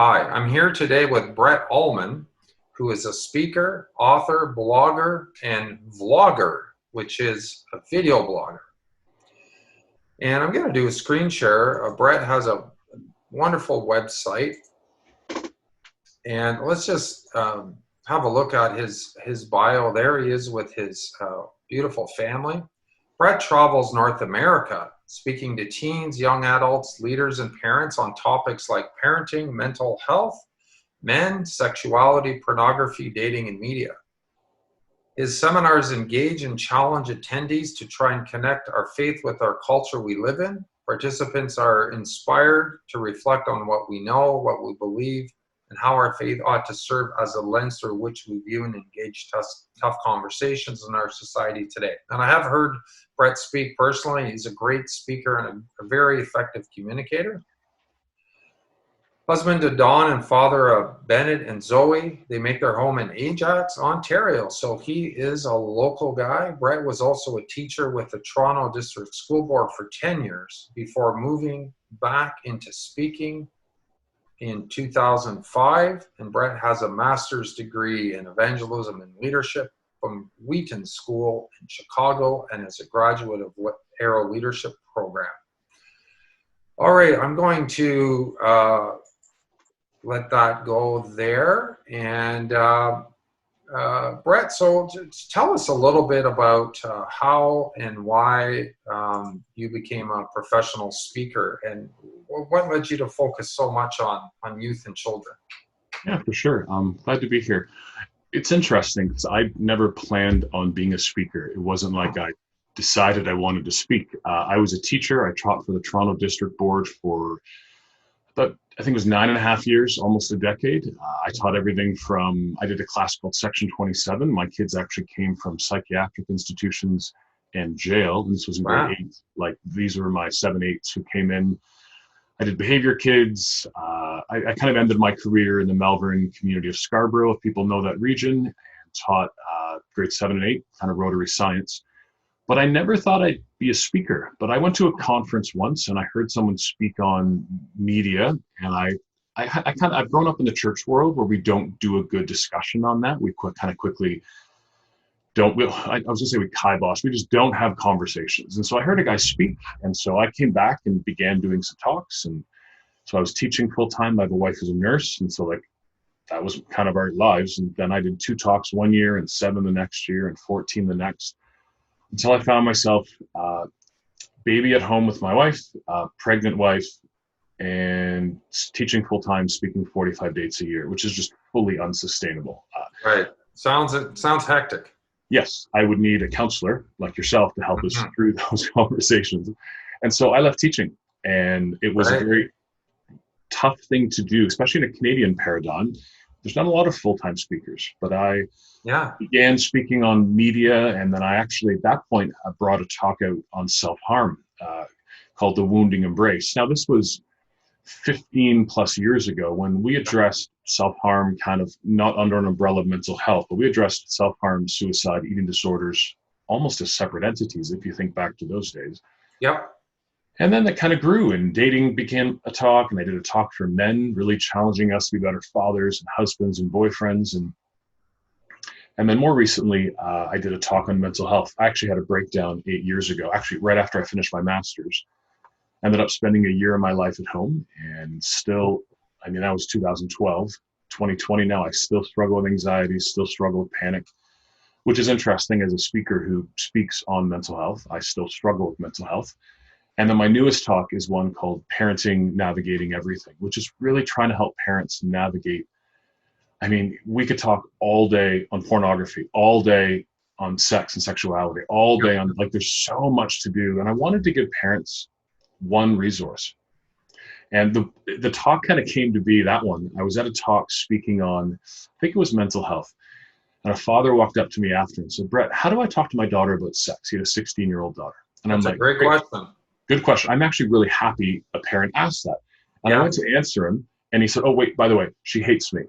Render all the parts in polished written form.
Hi, I'm here today with Brett Ullman, who is a speaker, author, blogger, and vlogger, which is a video blogger. And I'm going to do a screen share. Brett has a wonderful website. And let's just have a look at his bio. There he is with his beautiful family. Brett travels North America, speaking to teens, young adults, leaders, and parents on topics like parenting, mental health, men, sexuality, pornography, dating, and media. His seminars engage and challenge attendees to try and connect our faith with our culture we live in. Participants are inspired to reflect on what we know, what we believe, and how our faith ought to serve as a lens through which we view and engage tough conversations in our society today. And I have heard Brett speak personally. He's a great speaker and a very effective communicator. Husband to Dawn and father of Bennett and Zoe. They make their home in Ajax, Ontario. So he is a local guy. Brett was also a teacher with the Toronto District School Board for 10 years before moving back into speaking in 2005. And Brett has a master's degree in evangelism and leadership from Wheaton School in Chicago and is a graduate of Arrow Leadership Program. All right, I'm going to let that go there. And Brett, so tell us a little bit about how and why you became a professional speaker, and what led you to focus so much on youth and children? Yeah, for sure. I'm glad to be here. It's interesting because I never planned on being a speaker. It wasn't like I decided I wanted to speak. I was a teacher. I taught for the Toronto District Board for about, I think it was 9.5 years, almost a decade. I taught everything from, I did a class called Section 27. My kids actually came from psychiatric institutions and jail. And this was in grade 8. Like, these were my 7/8s who came in. I did behavior kids. I kind of ended my career in the Malvern community of Scarborough, if people know that region, and taught grade 7 and 8, kind of Rotary science. But I never thought I'd be a speaker. But I went to a conference once and I heard someone speak on media. And I've grown up in the church world where we don't do a good discussion on that. We kind of quickly I was gonna say we kibosh. We just don't have conversations. And so I heard a guy speak. And so I came back and began doing some talks. And so I was teaching full time. I have a wife who's a nurse. And so that was kind of our lives. And then I did 2 talks one year and 7 the next year and 14 the next, until I found myself baby at home with my wife, pregnant wife, and teaching full time, speaking 45 dates a year, which is just fully unsustainable. Right. Sounds hectic. Yes, I would need a counselor like yourself to help us through those conversations. And so I left teaching, and it was a very tough thing to do, especially in a Canadian paradigm. There's not a lot of full-time speakers, but I began speaking on media. And then I actually, at that point, I brought a talk out on self-harm called The Wounding Embrace. Now, this was 15 plus years ago when we addressed self-harm kind of not under an umbrella of mental health, but we addressed self-harm, suicide, eating disorders almost as separate entities, if you think back to those days. Yep. And then that kind of grew, and dating became a talk, and I did a talk for men, really challenging us to be better fathers and husbands and boyfriends. And then more recently, I did a talk on mental health. I actually had a breakdown 8 years ago, actually right after I finished my master's. Ended up spending a year of my life at home, and still, I mean, that was 2012, 2020 now, I still struggle with anxiety, still struggle with panic, which is interesting as a speaker who speaks on mental health. I still struggle with mental health. And then my newest talk is one called Parenting, Navigating Everything, which is really trying to help parents navigate. I mean, we could talk all day on pornography, all day on sex and sexuality, all day on, like, there's so much to do. And I wanted to give parents one resource. And the talk kind of came to be that one. I was at a talk speaking on, I think it was mental health. And a father walked up to me after and said, "Brett, how do I talk to my daughter about sex?" He had a 16-year-old daughter. And That's I'm like, a great question. Good question. I'm actually really happy a parent asked that. And I went to answer him, and he said, "Oh, wait, by the way, she hates me."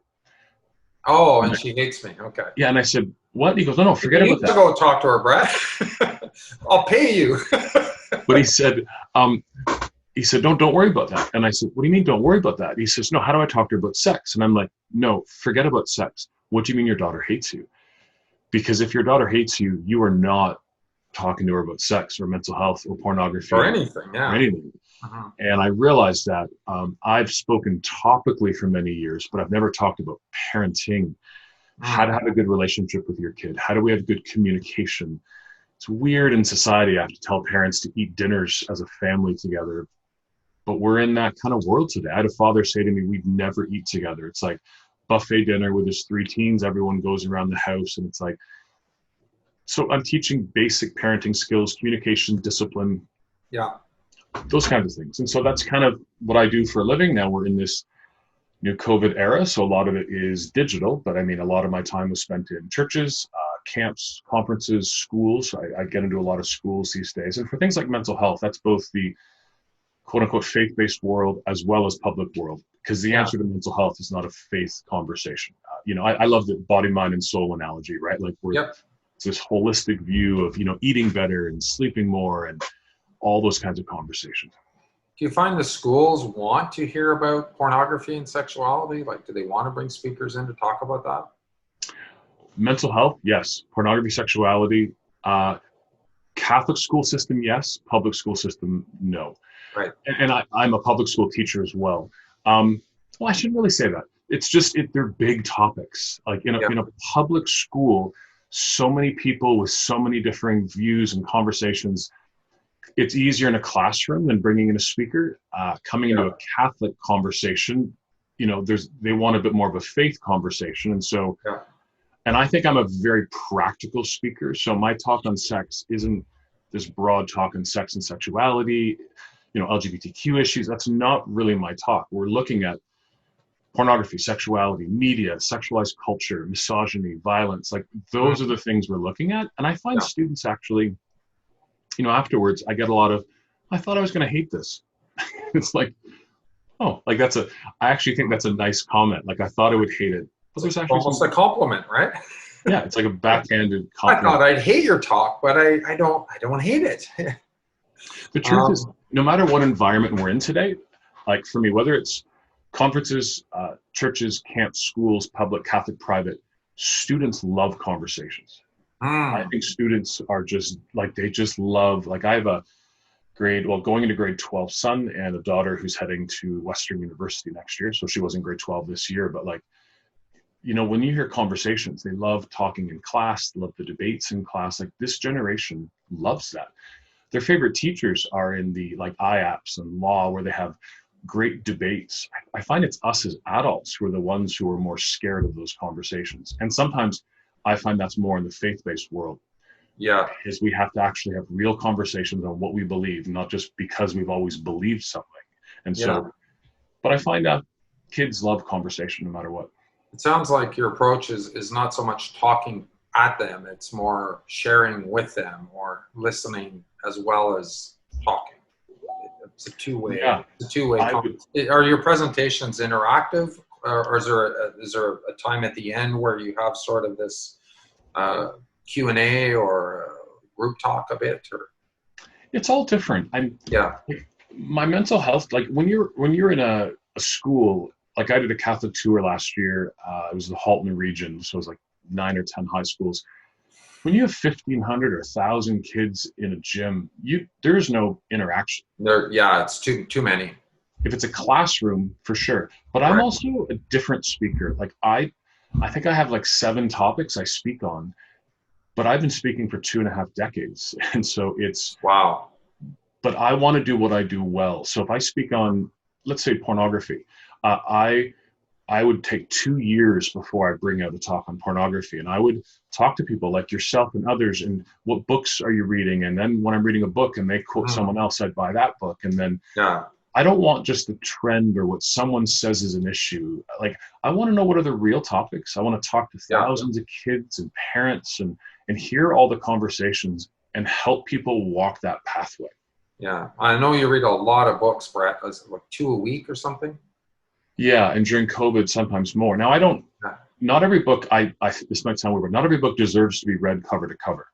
Oh, and she hates me. Okay. Yeah, and I said, "What?" He goes, "No, forget about that. You need to go talk to her, Brett. I'll pay you." But he said, he said, don't worry about that. And I said, what do you mean don't worry about that? He says, no, how do I talk to her about sex? And I'm like, no, forget about sex. What do you mean your daughter hates you? Because if your daughter hates you, you are not talking to her about sex or mental health or pornography or anything. or Yeah. anything. Uh-huh. And I realized that I've spoken topically for many years, but I've never talked about parenting, how to have a good relationship with your kid. How do we have good communication? It's weird in society. I have to tell parents to eat dinners as a family together, but we're in that kind of world today. I had a father say to me, we'd never eat together. It's like buffet dinner with his 3 teens. Everyone goes around the house, and it's like, so I'm teaching basic parenting skills, communication, discipline, Yeah. those kinds of things. And so that's kind of what I do for a living. Now we're in this new COVID era, so a lot of it is digital, but I mean, a lot of my time was spent in churches, camps, conferences, schools. I get into a lot of schools these days. And for things like mental health, that's both the quote unquote faith-based world as well as public world, because the answer to mental health is not a faith conversation. I love the body, mind, and soul analogy, right? Like it's this holistic view of, eating better and sleeping more and all those kinds of conversations. Do you find the schools want to hear about pornography and sexuality? Like, do they want to bring speakers in to talk about that? Mental health, yes. Pornography, sexuality, Catholic school system, yes. Public school system, no. Right. And I'm a public school teacher as well. Well, I shouldn't really say that. It's just, they're big topics. Like in a public school, so many people with so many differing views and conversations. It's easier in a classroom than bringing in a speaker. Coming into a Catholic conversation, they want a bit more of a faith conversation. And so, and I think I'm a very practical speaker. So my talk on sex isn't this broad talk on sex and sexuality, LGBTQ issues. That's not really my talk. We're looking at pornography, sexuality, media, sexualized culture, misogyny, violence. Like those are the things we're looking at. And I find students actually, afterwards, I get a lot of, I thought I was going to hate this. It's like, oh, like I actually think that's a nice comment. Like I thought I would hate it. But there's actually almost a compliment, right? Yeah, it's like a backhanded compliment. I thought I'd hate your talk, but I don't hate it. The truth is, no matter what environment we're in today, like for me, whether it's conferences, churches, camps, schools, public, Catholic, private, students love conversations. I think students are just like, they just love, like I have a going into grade 12 son and a daughter who's heading to Western University next year. So she was in grade 12 this year, but like, when you hear conversations, they love talking in class, they love the debates in class. Like this generation loves that. Their favorite teachers are in the like IAPS and law where they have great debates. I find it's us as adults who are the ones who are more scared of those conversations. And sometimes I find that's more in the faith-based world. Yeah. Is we have to actually have real conversations on what we believe, not just because we've always believed something. And so, but I find out kids love conversation no matter what. It sounds like your approach is not so much talking at them, it's more sharing with them or listening as well as talking. It's a two-way. Yeah. It's a two-way. Are your presentations interactive, or is there a time at the end where you have sort of this Q&A or group talk a bit? Or it's all different. My mental health, like when you're in a school. Like I did a Catholic tour last year. It was the Halton region, so it was like 9 or 10 high schools. When you have 1,500 or 1,000 kids in a gym, there's no interaction. It's too many. If it's a classroom, for sure. But I'm also a different speaker. Like I think I have like 7 topics I speak on, but I've been speaking for 2.5 decades, and so it's wow. But I want to do what I do well. So if I speak on, let's say, pornography. I would take 2 years before I bring out a talk on pornography, and I would talk to people like yourself and others, and what books are you reading? And then when I'm reading a book and they quote someone else, I'd buy that book. And then I don't want just the trend or what someone says is an issue. Like I want to know what are the real topics. I want to talk to thousands of kids and parents and hear all the conversations and help people walk that pathway. Yeah, I know you read a lot of books, Brett. Is it like 2 a week or something? Yeah, and during COVID, sometimes more. Now, not every book, this might sound weird, but not every book deserves to be read cover to cover.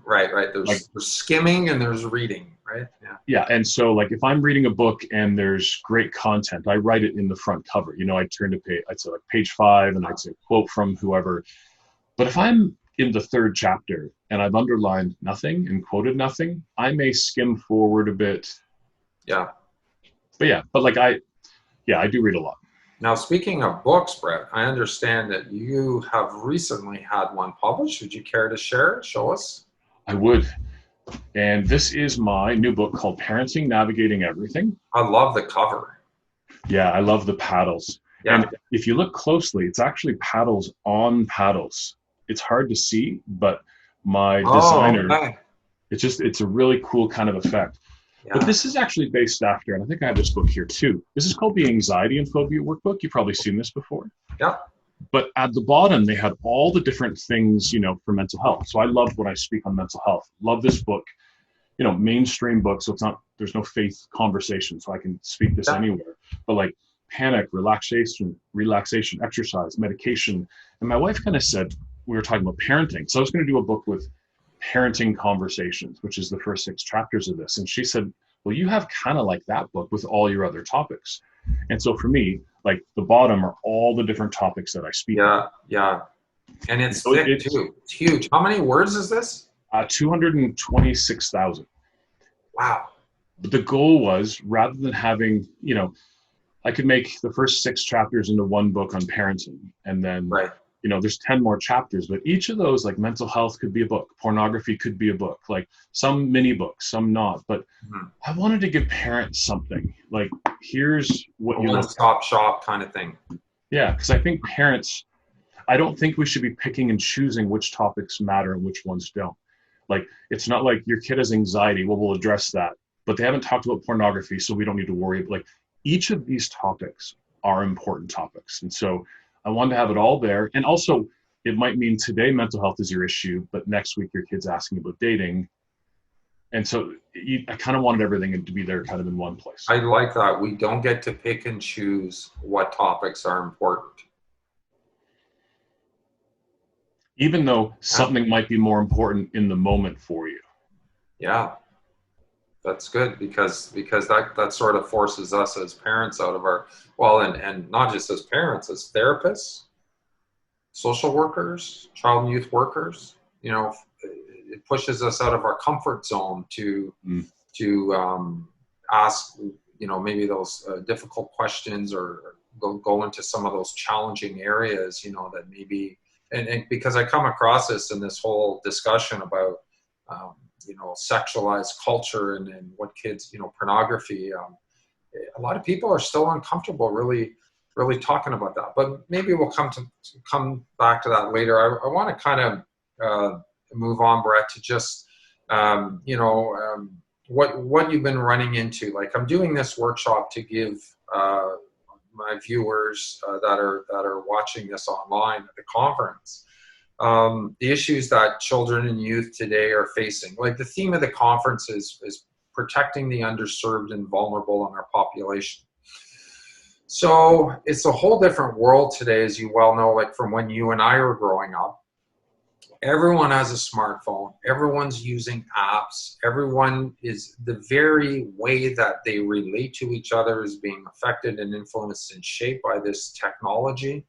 Right, right. Like, There's skimming and there's reading, right? Yeah. yeah, and so like if I'm reading a book and there's great content, I write it in the front cover. You know, I turn to page, I'd say like page 5, and I'd say quote from whoever. But if I'm in the third chapter and I've underlined nothing and quoted nothing, I may skim forward a bit. Yeah. But yeah, but like I do read a lot. Now, speaking of books, Brett, I understand that you have recently had one published. Would you care to share it? Show us? I would. And this is my new book called Parenting Navigating Everything. I love the cover. Yeah, I love the paddles. Yeah. And if you look closely, it's actually paddles on paddles. It's hard to see, but my Oh, designer, okay. it's a really cool kind of effect. But Yeah. this is actually based after, and I think I have this book here too. This is called the Anxiety and Phobia Workbook. You've probably seen this before. Yeah. But at the bottom, they had all the different things, you know, for mental health. So I love when I speak on mental health. Love this book, you know, mainstream book. So it's not, there's no faith conversation. So I can speak this Yeah. anywhere. But like panic, relaxation, exercise, medication. And my wife kind of said, we were talking about parenting. So I was going to do a book with parenting conversations, which is the first 6 chapters of this. And she said, well, you have kind of like that book with all your other topics. And so for me, like the bottom are all the different topics that I speak on. Yeah. And it's So thick too. It's huge. How many words is this? 226,000. Wow. But the goal was, rather than having, you know, I could make the first 6 chapters into one book on parenting, and then, Right. you know, there's 10 more chapters, but each of those, like mental health could be a book, pornography could be a book, like some mini books, some not. But I wanted to give parents something like, here's what you look One-stop shop kind of thing. Yeah, because I think parents, I don't think we should be picking and choosing which topics matter and which ones don't. Like, it's not like your kid has anxiety, well, we'll address that. But they haven't talked about pornography, so we don't need to worry. Like, each of these topics are important topics. And so I wanted to have it all there. And also, it might mean today mental health is your issue, but next week your kid's asking about dating. And so I kind of wanted everything to be there kind of in one place. I like that. We don't get to pick and choose what topics are important. Even though something might be more important in the moment for you. Yeah. That's good because that sort of forces us as parents out of our, well, and not just as parents, as therapists, social workers, child and youth workers, you know, it pushes us out of our comfort zone to ask, you know, maybe those difficult questions, or go into some of those challenging areas, you know, that maybe, and because I come across this in this whole discussion about, you know, sexualized culture and what kids, you know, pornography. A lot of people are still uncomfortable really talking about that. But maybe we'll come back to that later. I want to kind of move on, Brett, to just, you know, what you've been running into. Like, I'm doing this workshop to give my viewers that are watching this online at the conference, the issues that children and youth today are facing. Like, the theme of the conference is protecting the underserved and vulnerable in our population. So it's a whole different world today, as you well know, like from when you and I were growing up. Everyone has a smartphone. Everyone's using apps. Everyone is, the very way that they relate to each other is being affected and influenced and shaped by this technology.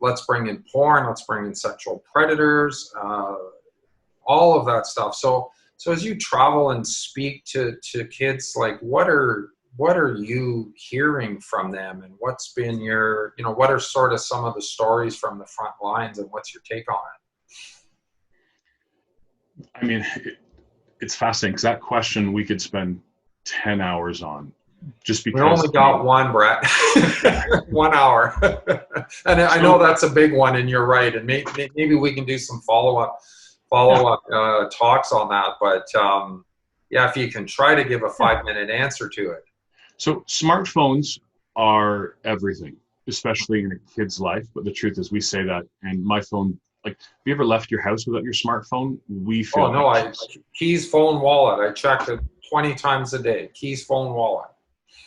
Let's bring in porn. Let's bring in sexual predators. All of that stuff. So as you travel and speak to kids, like, what are you hearing from them, and what's been your, you know, what are sort of some of the stories from the front lines, and what's your take on it? I mean, it's fascinating because that question we could spend 10 hours on, just because. We only got one, Brett. 1 hour. And I know that's a big one, and you're right. And maybe we can do some follow-up talks on that. But yeah, if you can try to give a 5-minute answer to it. So smartphones are everything, especially in a kid's life. But the truth is, we say that, and my phone, like, have you ever left your house without your smartphone? We feel. Oh, no, keys, phone, wallet. I check it 20 times a day. Keys, phone, wallet.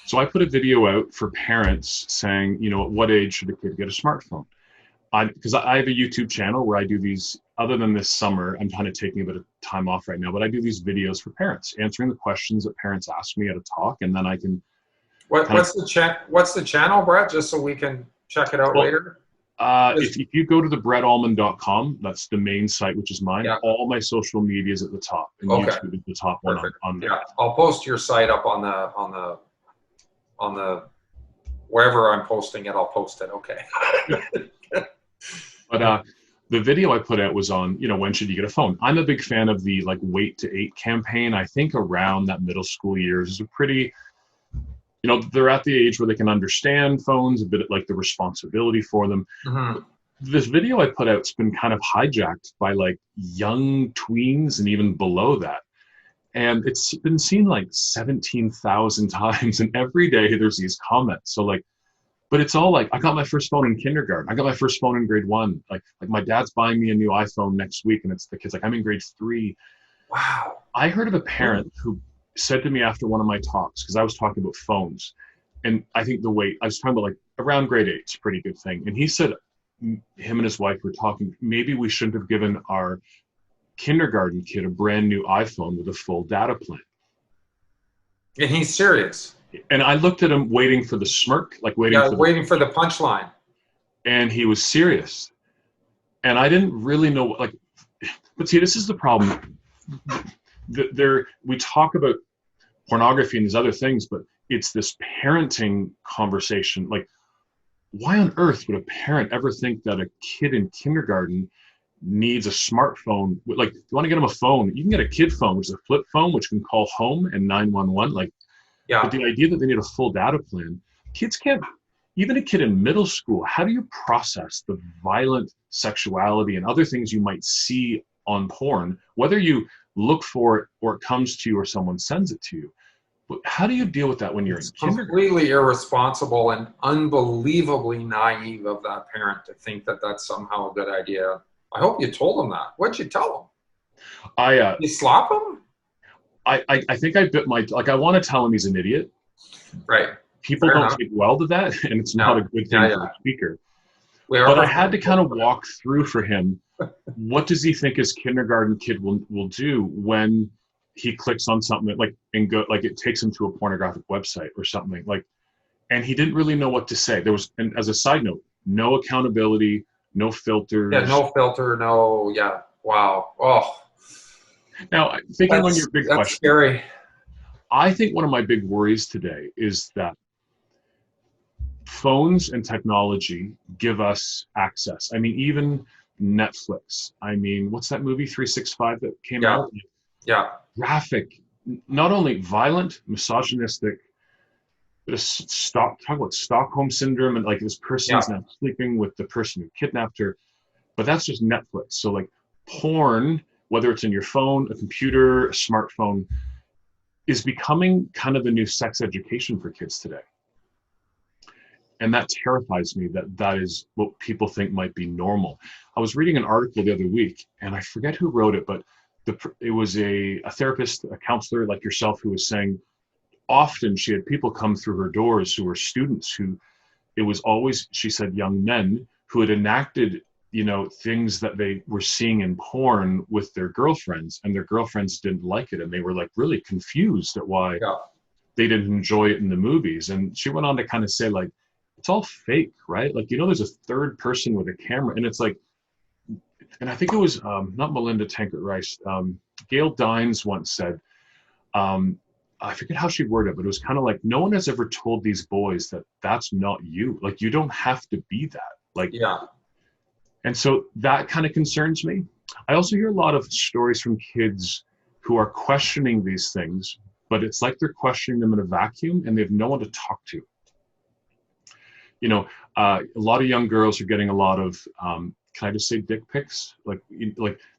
So I put a video out for parents saying, you know, at what age should a kid get a smartphone? Because I have a YouTube channel where I do these, other than this summer, I'm kind of taking a bit of time off right now, but I do these videos for parents, answering the questions that parents ask me at a talk, and then I can kind of, What's the channel, Brett? Just so we can check it out well, later. if you go to the brettallman.com, that's the main site, which is mine. Yeah. All my social media is at the top, and Okay. YouTube is the top one on there. Yeah, I'll post your site up on the wherever I'm posting it. I'll post it. Okay. But the video I put out was on, when should you get a phone? I'm a big fan of the like Wait to 8 campaign. I think around that middle school years is a pretty, they're at the age where they can understand phones, a bit like the responsibility for them. Mm-hmm. This video I put out's been kind of hijacked by like young tweens and even below that. And it's been seen like 17,000 times, and every day there's these comments. So like, but it's all like, I got my first phone in kindergarten. I got my first phone in grade 1. Like my dad's buying me a new iPhone next week, and it's the kid's like, I'm in grade 3. Wow. I heard of a parent who said to me after one of my talks, because I was talking about phones, and I think I was talking about like around grade 8, it's a pretty good thing. And he said, him and his wife were talking, maybe we shouldn't have given our kindergarten kid a brand new iPhone with a full data plan. And he's serious. And I looked at him waiting for the smirk, like waiting for the punchline. And he was serious. And I didn't really know, like, but see, this is the problem. We talk about pornography and these other things, but it's this parenting conversation. Like, why on earth would a parent ever think that a kid in kindergarten needs a smartphone? Like, you want to get them a phone, you can get a kid phone, which is a flip phone, which can call home and 911. Like, yeah. But the idea that they need a full data plan, kids can't, even a kid in middle school, how do you process the violent sexuality and other things you might see on porn, whether you look for it or it comes to you or someone sends it to you? But how do you deal with that when you're in kindergarten? Completely irresponsible and unbelievably naive of that parent to think that that's somehow a good idea. I hope you told them that. What'd you tell them? You slap him? I think I bit my, like, I want to tell him he's an idiot. Right. People Fair don't enough. take well to that, and it's not a good thing for the speaker. But I had to kind of walk through for him, what does he think his kindergarten kid will do when he clicks on something that it takes him to a pornographic website or something, like, and he didn't really know what to say. There was, and as a side note, no accountability, no filters. Yeah, no filter, no, yeah. Wow. Oh. Now, thinking on your big question. That's scary. I think one of my big worries today is that phones and technology give us access. I mean, even Netflix. I mean, what's that movie 365 that came out? Yeah. Graphic, not only violent, misogynistic, but talk about Stockholm syndrome, and like this person is now sleeping with the person who kidnapped her. But that's just Netflix. So like porn, whether it's in your phone, a computer, a smartphone, is becoming kind of the new sex education for kids today. And that terrifies me, that is what people think might be normal. I was reading an article the other week, and I forget who wrote it, but it was a therapist, a counselor like yourself, who was saying often she had people come through her doors who were students who, it was always, she said, young men who had enacted things that they were seeing in porn with their girlfriends, and their girlfriends didn't like it, and they were like really confused at why they didn't enjoy it in the movies. And she went on to kind of say, like, it's all fake, right? Like, there's a third person with a camera, and it's like, and I think it was not Melinda Tankert Rice, Gail Dines once said, I forget how she worded it, but it was kind of like, no one has ever told these boys that that's not you. Like, you don't have to be that. Like, and so that kind of concerns me. I also hear a lot of stories from kids who are questioning these things, but it's like they're questioning them in a vacuum and they have no one to talk to. A lot of young girls are getting a lot of, can I just say dick pics? Like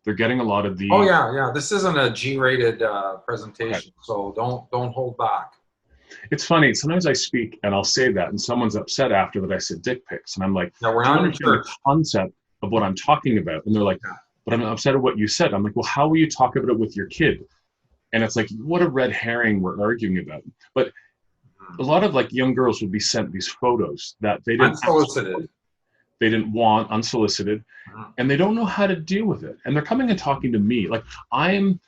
they're getting a lot of the. Oh yeah. This isn't a G-rated presentation, so don't hold back. It's funny. Sometimes I speak and I'll say that, and someone's upset after that I said dick pics, and I'm like, no, we're not in church. The concept of what I'm talking about, and they're like, but I'm upset at what you said. I'm like, well, how will you talk about it with your kid? And it's like, what a red herring we're arguing about. But a lot of like young girls would be sent these photos that they didn't. Unsolicited. they didn't want unsolicited, Mhm. and they don't know how to deal with it. And they're coming and talking to me. Like I am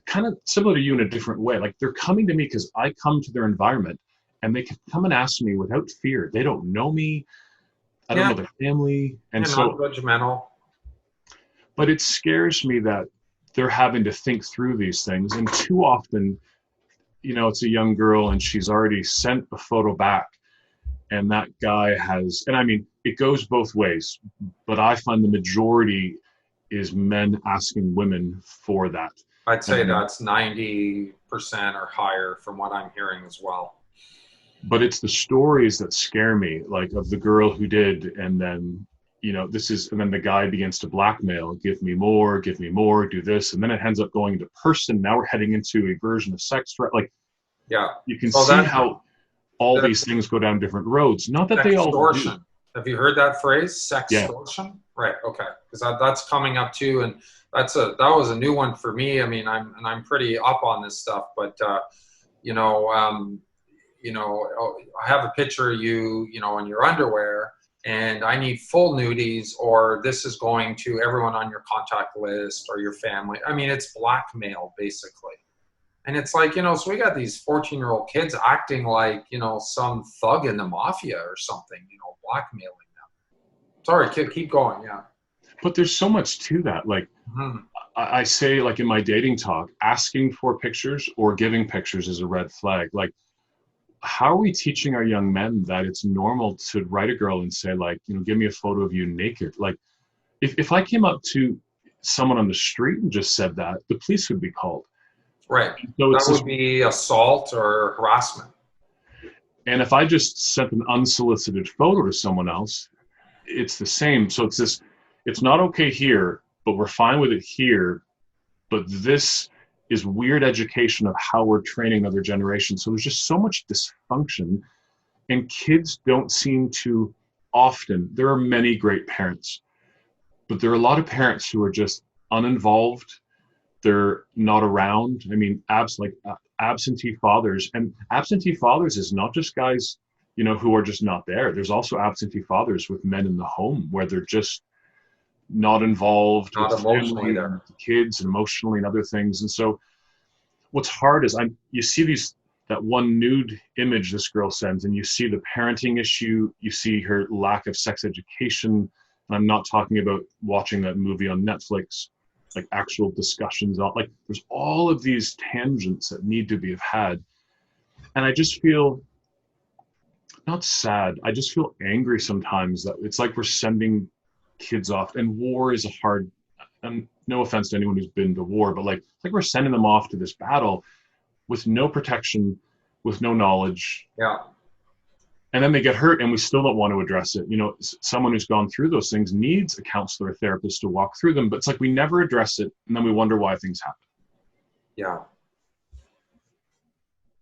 kind of similar to you in a different way. Like they're coming to me because I come to their environment and they can come and ask me without fear. They don't know me. I don't Yeah, know their family. And you're so, non-judgmental. but it scares me that they're having to think through these things. And too often, it's a young girl and she's already sent a photo back. And that guy has, and I mean, it goes both ways, but I find the majority is men asking women for that. I'd say And that's 90% or higher from what I'm hearing as well. but it's the stories that scare me, like of the girl who did, and then and then the guy begins to blackmail, give me more, do this, and then it ends up going to person. Now we're heading into a version of sex threat. Like Yeah. you can So see that how all the these things go down different roads. Not that they all do. sextortion. Have you heard that phrase, Yeah. sextortion? Right. Okay. Because that's coming up too, and that was a new one for me. I mean, I'm pretty up on this stuff, but you know, um, I have a picture of you, in your underwear, and I need full nudies, or this is going to everyone on your contact list or your family. I mean, it's blackmail basically. And it's like, so we got these 14-year-old kids acting like, some thug in the mafia or something, blackmailing them. Sorry, keep going. Yeah. But there's so much to that. Like Mhm. I say, like in my dating talk, asking for pictures or giving pictures is a red flag. Like, how are we teaching our young men that it's normal to write a girl and say, like, give me a photo of you naked? Like, if I came up to someone on the street and just said that, the police would be called. Right. So That it's this, would be assault or harassment. and if I just sent an unsolicited photo to someone else, it's the same. So it's this, it's not okay here, but we're fine with it here. But this is weird education of how we're training other generations. So there's just so much dysfunction, and kids don't seem to often. There are many great parents, but there are a lot of parents who are just uninvolved. They're not around. I mean, absentee fathers, and absentee fathers is not just guys, who are just not there. There's also absentee fathers with men in the home where they're just not involved with Not emotionally family and there. with the kids and emotionally and other things. And so what's hard is you see that one nude image this girl sends, and you see the parenting issue, you see her lack of sex education. And I'm not talking about watching that movie on Netflix, like actual discussions on, like, there's all of these tangents that need to be had. And I just feel not sad, I just feel angry sometimes that it's like we're sending kids off, and war is a hard, and no offense to anyone who's been to war, but like it's like we're sending them off to this battle with no protection, with no knowledge, Yeah. and then they get hurt, and we still don't want to address it. Someone who's gone through those things needs a counselor, a therapist to walk through them, but it's like we never address it, and then we wonder why things happen. Yeah.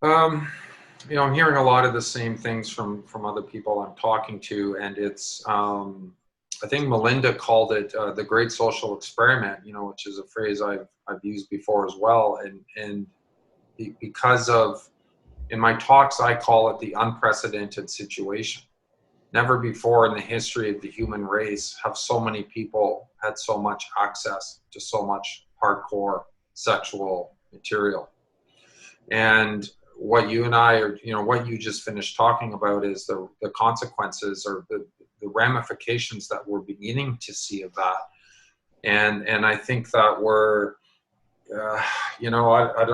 Um, I'm hearing a lot of the same things from other people I'm talking to, and it's I think Melinda called it the great social experiment, which is a phrase I've used before as well, and because of in my talks I call it the unprecedented situation. Never before in the history of the human race have so many people had so much access to so much hardcore sexual material. And what you and I are, what you just finished talking about is the consequences or the ramifications that we're beginning to see of that. And I think that we're, I don't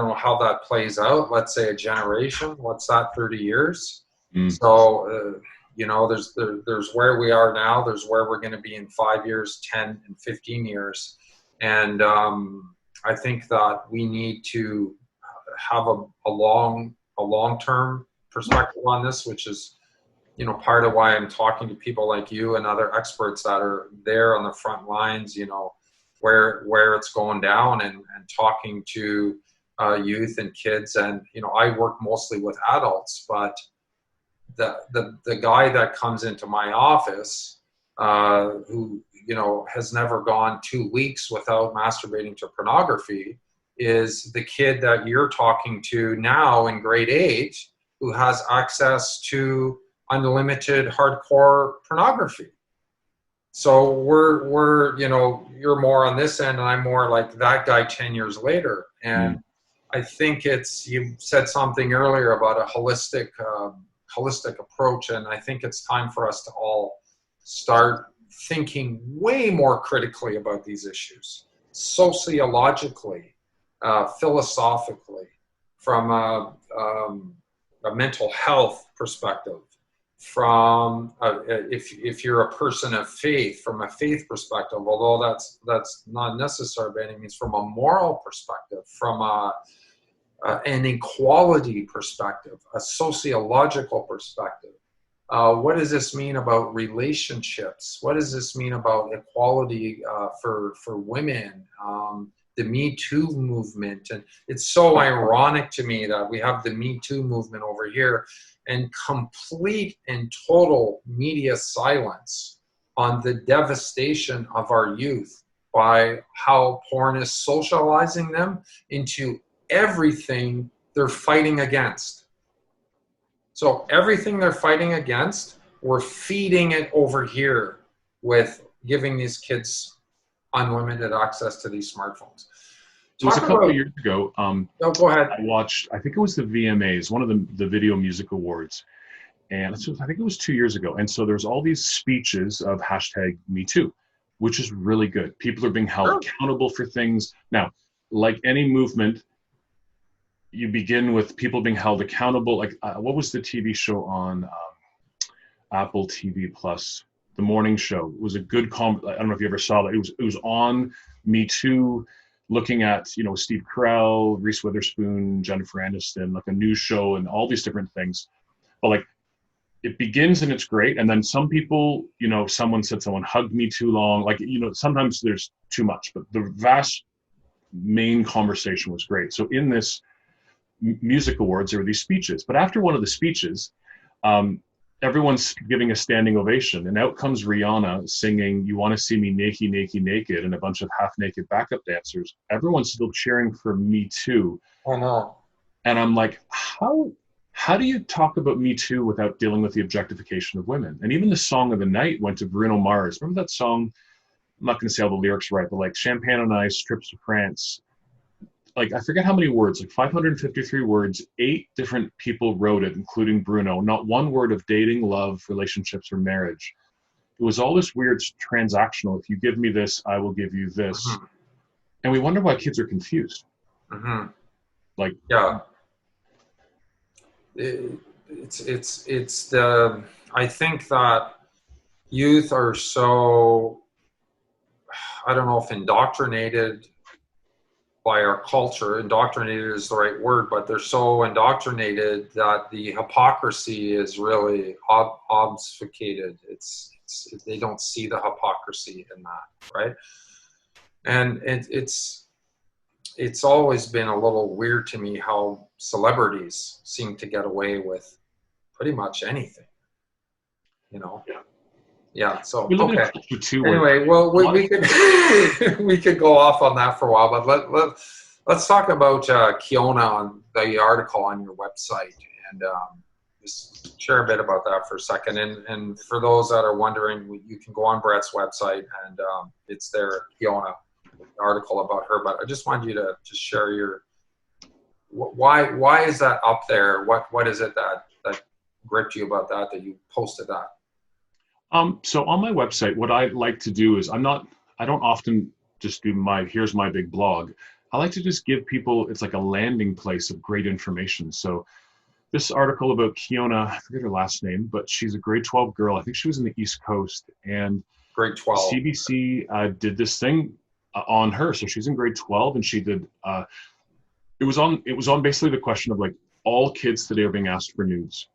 know how that plays out. Let's say a generation, what's that, 30 years? Mm. So, there's where we are now, there's where we're going to be in 5 years, 10 and 15 years. And I think that we need to have a long-term perspective on this, which is, part of why I'm talking to people like you and other experts that are there on the front lines, where it's going down, and talking to youth and kids. And, I work mostly with adults, but the guy that comes into my office, who, has never gone 2 weeks without masturbating to pornography, is the kid that you're talking to now in grade 8, who has access to unlimited hardcore pornography. So we're you're more on this end, and I'm more like that guy 10 years later. Mm. And I think you said something earlier about a holistic approach, and I think it's time for us to all start thinking way more critically about these issues, sociologically, philosophically, from a mental health perspective, from if you're a person of faith, from a faith perspective, although that's not necessary by any means, from a moral perspective, from an equality perspective, a sociological perspective. What does this mean about relationships? What does this mean about equality for women? The Me Too movement, and it's so ironic to me that we have the Me Too movement over here, and complete and total media silence on the devastation of our youth by how porn is socializing them into everything they're fighting against. So everything they're fighting against, we're feeding it over here with giving these kids unlimited access to these smartphones. It was a Talk couple of about, years ago. no, go ahead. I watched, I think it was the VMAs, one of the Video Music Awards. And I think it was 2 years ago. And so there's all these speeches of hashtag Me Too, which is really good. People are being held accountable for things. Now, like any movement, you begin with people being held accountable. Like what was the TV show on Apple TV Plus? The Morning Show. It was a good I don't know if you ever saw that. It was on Me Too, looking at Steve Carell, Reese Witherspoon, Jennifer Aniston, like a news show and all these different things. But like it begins and it's great, and then some people, someone said someone hugged me too long. Like sometimes there's too much, but the vast main conversation was great. So in this music awards, there were these speeches, but after one of the speeches, everyone's giving a standing ovation, and out comes Rihanna singing "You Want to See Me Naked, Naked, Naked," and a bunch of half-naked backup dancers. Everyone's still cheering for Me Too. Oh no! And I'm like, how do you talk about Me Too without dealing with the objectification of women? And even the song of the night went to Bruno Mars. Remember that song? I'm not going to say all the lyrics right, but like "Champagne on Ice," "Trips to France." Like I forget how many words, like 553 words, 8 different people wrote it, including Bruno. Not one word of dating, love, relationships, or marriage. It was all this weird transactional. If you give me this, I will give you this. Mm-hmm. And we wonder why kids are confused. Mm-hmm. Like, yeah, it's the, I think that youth are so, I don't know if indoctrinated by our culture. Indoctrinated is the right word, but they're so indoctrinated that the hypocrisy is really obfuscated. They don't see the hypocrisy in that, right? And it's always been a little weird to me how celebrities seem to get away with pretty much anything, Yeah. So okay. Anyway, well, we could we could go off on that for a while, but let's talk about Kiona on the article on your website, and just share a bit about that for a second. And for those that are wondering, you can go on Brett's website, and it's there, Kiona article about her. But I just wanted you to just share your why is that up there? What is it that gripped you about that you posted that? So on my website, what I like to do is I don't often just do here's my big blog. I like to just give people, it's like a landing place of great information. So this article about Kiona, I forget her last name, but she's a grade 12 girl. I think she was in the East Coast, and grade 12. CBC did this thing on her. So she's in grade 12, and she did, it was on basically the question of like, all kids today are being asked for nudes.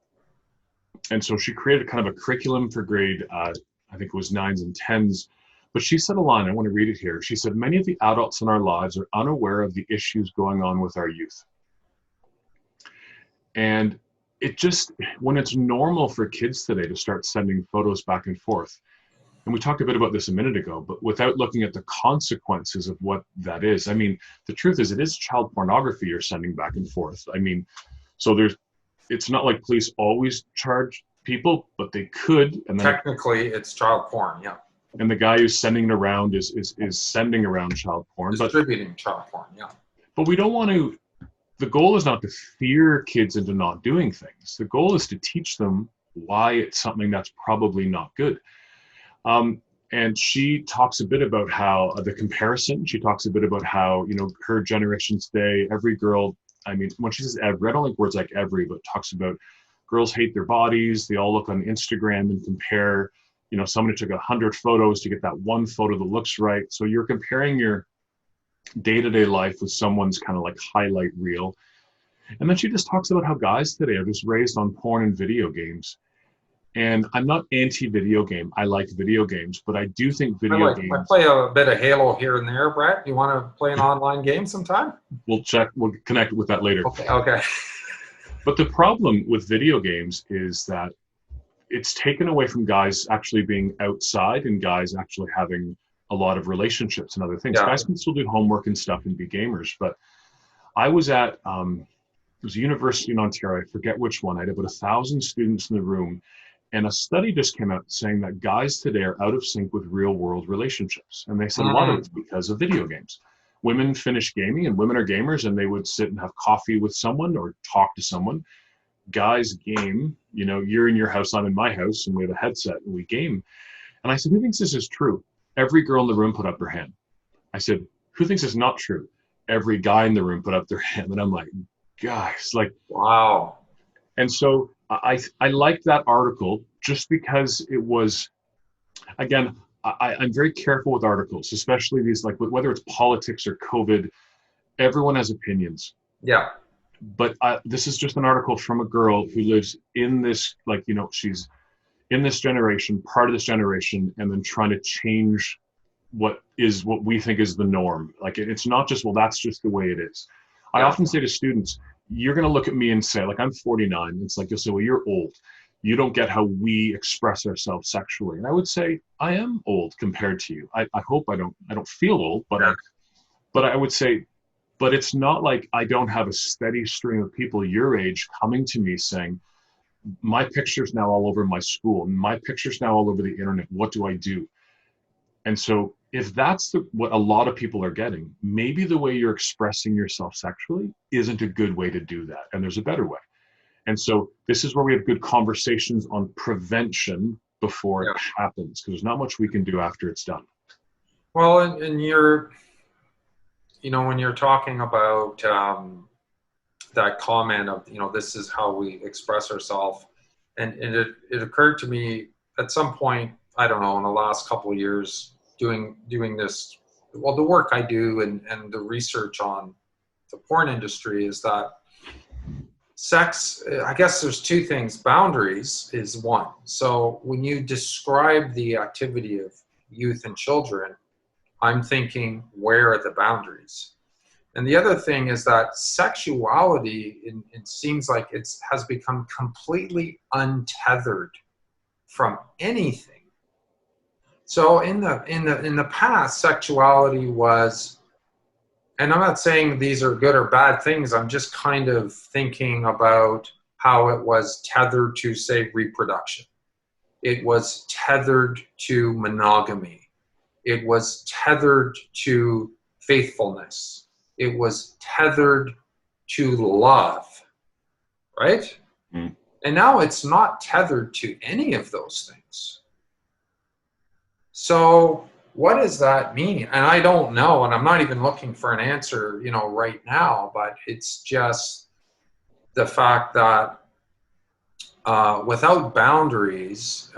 And so she created kind of a curriculum for grade, I think it was 9s and 10s. But she said a line, I want to read it here. She said, many of the adults in our lives are unaware of the issues going on with our youth. And it just, when it's normal for kids today to start sending photos back and forth, and we talked a bit about this a minute ago, but without looking at the consequences of what that is. I mean, the truth is it is child pornography you're sending back and forth. I mean, so it's not like police always charge people, but they could. And then technically, it's child porn, yeah. and the guy who's sending it around is sending around child porn. Distributing child porn, yeah. But we don't want to. The goal is not to fear kids into not doing things. The goal is to teach them why it's something that's probably not good. And she talks a bit about how the comparison. She talks a bit about how, you know, her generation today, every girl. I mean, when she says every, I don't like words like every, but talks about girls hate their bodies. They all look on Instagram and compare. You know, somebody took 100 photos to get that one photo that looks right. So you're comparing your day-to-day life with someone's kind of like highlight reel. And then she just talks about how guys today are just raised on porn and video games. And I'm not anti-video game. I like video games, but I do think video games. I play a bit of Halo here and there, Brett. You want to play an online game sometime? We'll connect with that later. Okay. But the problem with video games is that it's taken away from guys actually being outside and guys actually having a lot of relationships and other things. Yeah. Guys can still do homework and stuff and be gamers. But I was at, it was a university in Ontario, I forget which one. I had about 1,000 students in the room. And a study just came out saying that guys today are out of sync with real world relationships. And they said a lot of it's because of video games. Women finish gaming and women are gamers and they would sit and have coffee with someone or talk to someone. Guys game, you know, you're in your house, I'm in my house, and we have a headset and we game. And I said, who thinks this is true? Every girl in the room put up her hand. I said, who thinks it's not true? Every guy in the room put up their hand. And I'm like, guys, like, wow. And so I liked that article just because it was, again, I'm very careful with articles, especially these, like whether it's politics or COVID, everyone has opinions. Yeah. But this is just an article from a girl who lives in this, like, you know, she's in this generation, part of this generation, and then trying to change what we think is the norm. Like, it's not just, well, that's just the way it is. Yeah. I often say to students, you're going to look at me and say, like, I'm 49. It's like, you'll say, well, you're old. You don't get how we express ourselves sexually. And I would say, I am old compared to you. I hope I don't feel old, but yeah. But I would say, but it's not like I don't have a steady stream of people your age coming to me saying, my picture's now all over my school, and my picture's now all over the internet. What do I do? And so if that's what a lot of people are getting, maybe the way you're expressing yourself sexually isn't a good way to do that. And there's a better way. And so this is where we have good conversations on prevention before it happens, because there's not much we can do after it's done. Well, and you know, when you're talking about that comment of, you know, this is how we express ourselves, and it occurred to me at some point, I don't know, in the last couple of years, doing this, well, the work I do and the research on the porn industry, is that sex, I guess there's two things. Boundaries is one. So when you describe the activity of youth and children, I'm thinking, where are the boundaries? And the other thing is that sexuality, it seems like it has become completely untethered from anything. So in the past, sexuality was, and I'm not saying these are good or bad things, I'm just kind of thinking about how it was tethered to, say, reproduction. It was tethered to monogamy. It was tethered to faithfulness. It was tethered to love, right? Mm. And now it's not tethered to any of those things. So what does that mean? And I don't know, and I'm not even looking for an answer, you know, right now, but it's just the fact that without boundaries,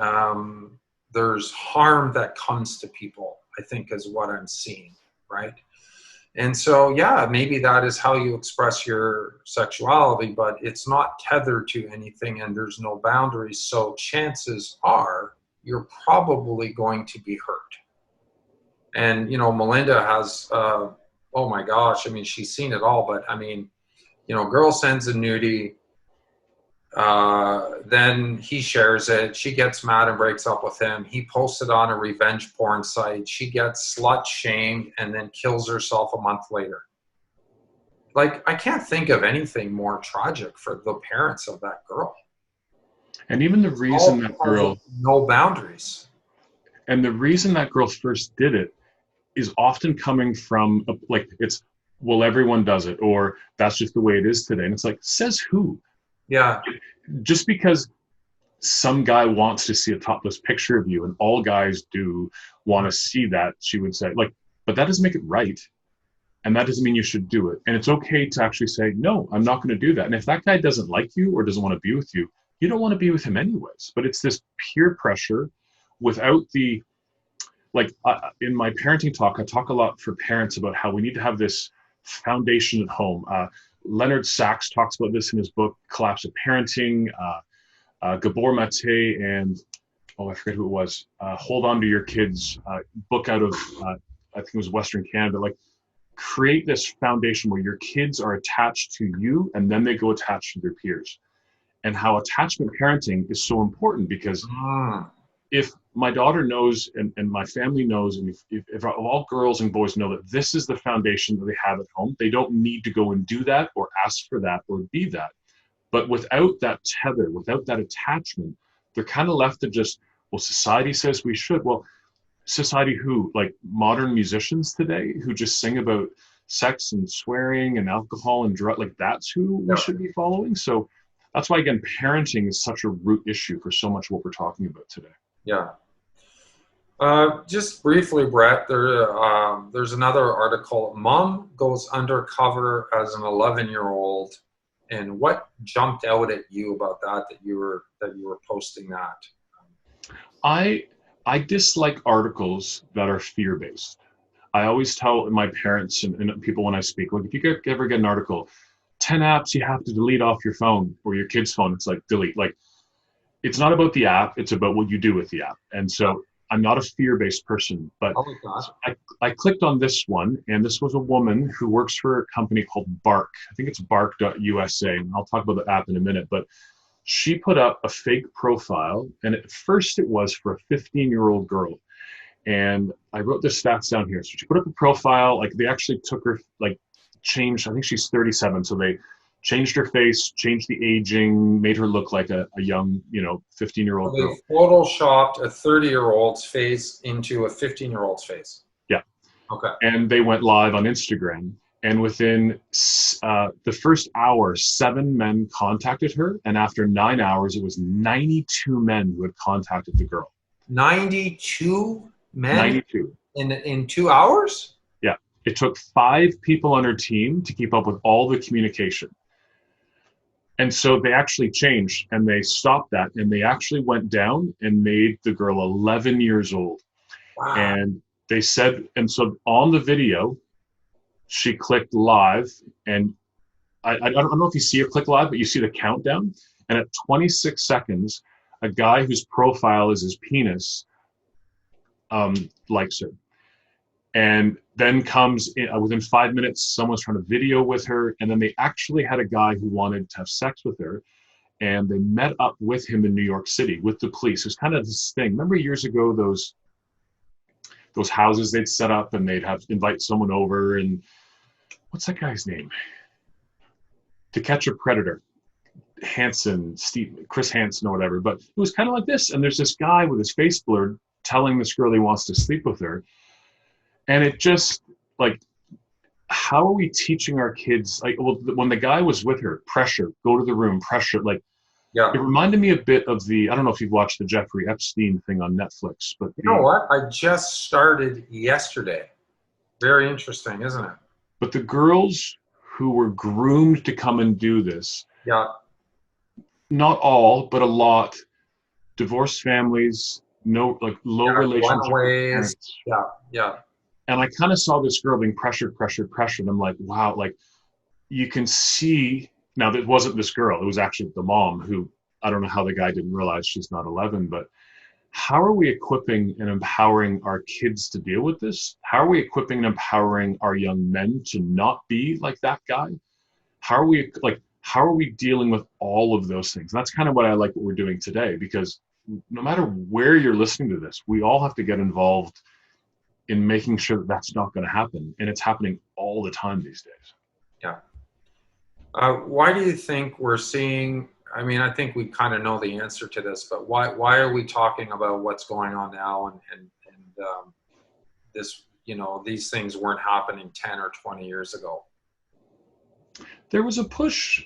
there's harm that comes to people, I think, is what I'm seeing, right? And so, yeah, maybe that is how you express your sexuality, but it's not tethered to anything and there's no boundaries. So chances are you're probably going to be hurt. And, you know, Melinda has, oh my gosh, I mean, she's seen it all, but I mean, you know, girl sends a nudie, then he shares it. She gets mad and breaks up with him. He posts it on a revenge porn site. She gets slut shamed and then kills herself a month later. Like, I can't think of anything more tragic for the parents of that girl. And even the reason that girl, no boundaries. And the reason that girl first did it is often coming from like, it's, well, everyone does it, or that's just the way it is today. And it's like, says who? Yeah. Just because some guy wants to see a topless picture of you and all guys do want to see that, she would say, like, but that doesn't make it right. And that doesn't mean you should do it. And it's okay to actually say, no, I'm not going to do that. And if that guy doesn't like you or doesn't want to be with you, you don't want to be with him anyways. But it's this peer pressure without the, like, in my parenting talk, I talk a lot for parents about how we need to have this foundation at home. Leonard Sachs talks about this in his book, Collapse of Parenting. Gabor Mate and, oh, I forget who it was, Hold On to Your Kids, book out of, I think it was Western Canada, like, create this foundation where your kids are attached to you and then they go attached to their peers. And how attachment parenting is so important, because if my daughter knows and my family knows, and if all girls and boys know that this is the foundation that they have at home, they don't need to go and do that or ask for that or be that. But without that tether, without that attachment, they're kind of left to just, well, society says we should. Well, society who? Like modern musicians today who just sing about sex and swearing and alcohol and drug, like that's who we should be following. So that's why, again, parenting is such a root issue for so much of what we're talking about today. Yeah. Just briefly, Brett, there's another article. Mom goes undercover as an 11-year-old. And what jumped out at you about that you were posting that? I dislike articles that are fear-based. I always tell my parents and people when I speak, like, if you ever get an article, 10 apps you have to delete off your phone or your kid's phone, it's like, delete. Like, it's not about the app, it's about what you do with the app. And so I'm not a fear-based person, but I clicked on this one, and this was a woman who works for a company called Bark. I think it's bark.usa, and I'll talk about the app in a minute, but she put up a fake profile, and at first it was for a 15-year-old girl. And I wrote the stats down here. So she put up a profile, like they actually took her, like changed, I think she's 37, so they changed her face, changed the aging, made her look like a young, 15-year-old girl. They photoshopped a 30-year-old's face into a 15-year-old's face. Yeah. Okay. And they went live on Instagram. And within the first hour, 7 men contacted her. And after 9 hours, it was 92 men who had contacted the girl. 92 men? 92. In 2 hours? Yeah. It took 5 people on her team to keep up with all the communication. And so they actually changed, and they stopped that, and they actually went down and made the girl 11 years old. Wow. And they said, and so on the video, she clicked live, and I don't know if you see her click live, but you see the countdown. And at 26 seconds, a guy whose profile is his penis likes her. And then comes within 5 minutes, someone's trying to video with her. And then they actually had a guy who wanted to have sex with her. And they met up with him in New York City with the police. It was kind of this thing. Remember years ago, those houses they'd set up and they'd invite someone over, and what's that guy's name? To Catch a Predator. Chris Hansen or whatever. But it was kind of like this. And there's this guy with his face blurred telling this girl he wants to sleep with her. And it just, like, how are we teaching our kids? Like, well, when the guy was with her, pressure, go to the room, pressure. Like, yeah. It reminded me a bit of I don't know if you've watched the Jeffrey Epstein thing on Netflix, but you know what? I just started yesterday. Very interesting, isn't it? But the girls who were groomed to come and do this, yeah, not all, but a lot, divorced families, low relationship. Yeah. And I kind of saw this girl being pressured. And I'm like, wow, like you can see, now that wasn't this girl, it was actually the mom who, I don't know how the guy didn't realize she's not 11, but how are we equipping and empowering our kids to deal with this? How are we equipping and empowering our young men to not be like that guy? How are we dealing with all of those things? And that's kind of what I like what we're doing today, because no matter where you're listening to this, we all have to get involved in making sure that that's not going to happen. And it's happening all the time these days. Yeah. Why do you think we're seeing, I mean, I think we kind of know the answer to this, but why are we talking about what's going on now this, you know, these things weren't happening 10 or 20 years ago. There was a push.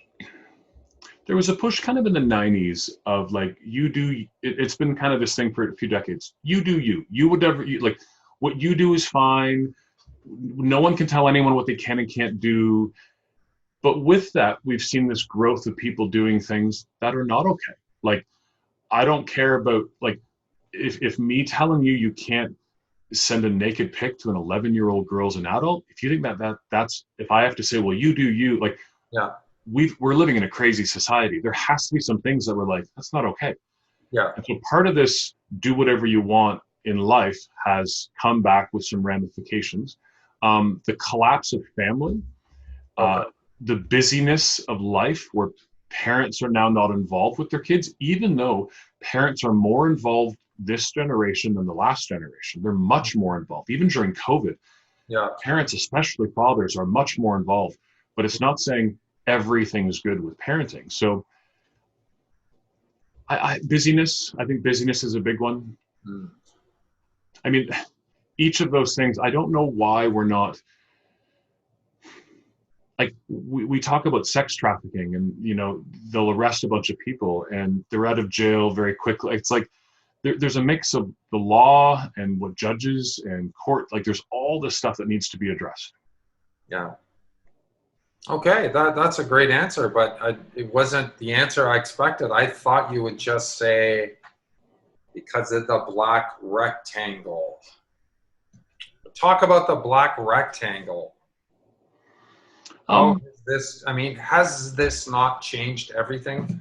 There was a push kind of in the 90s of like, you do, it's been kind of this thing for a few decades. You do you. You would never, like, what you do is fine. No one can tell anyone what they can and can't do. But with that, we've seen this growth of people doing things that are not okay. Like, I don't care about, like, if me telling you you can't send a naked pic to an 11-year-old girl as an adult, if you think that's, if I have to say, well, you do you, like, Yeah. we're living in a crazy society. There has to be some things that we're like, that's not okay. Yeah. And so part of this do whatever you want in life has come back with some ramifications. The collapse of family, Okay. the busyness of life where parents are now not involved with their kids, even though parents are more involved this generation than the last generation. They're much more involved. Even during COVID, Yeah. parents, especially fathers, are much more involved. But it's not saying everything's good with parenting. So busyness, I think busyness is a big one. Mm. I mean, each of those things, I don't know why we're not, like, we talk about sex trafficking and, you know, they'll arrest a bunch of people and they're out of jail very quickly. It's like there's a mix of the law and what judges and court, like there's all this stuff that needs to be addressed. Yeah. Okay, that's a great answer, but it wasn't the answer I expected. I thought you would just say because of the black rectangle. Talk about the black rectangle. How Um, is this? I mean, has this not changed everything?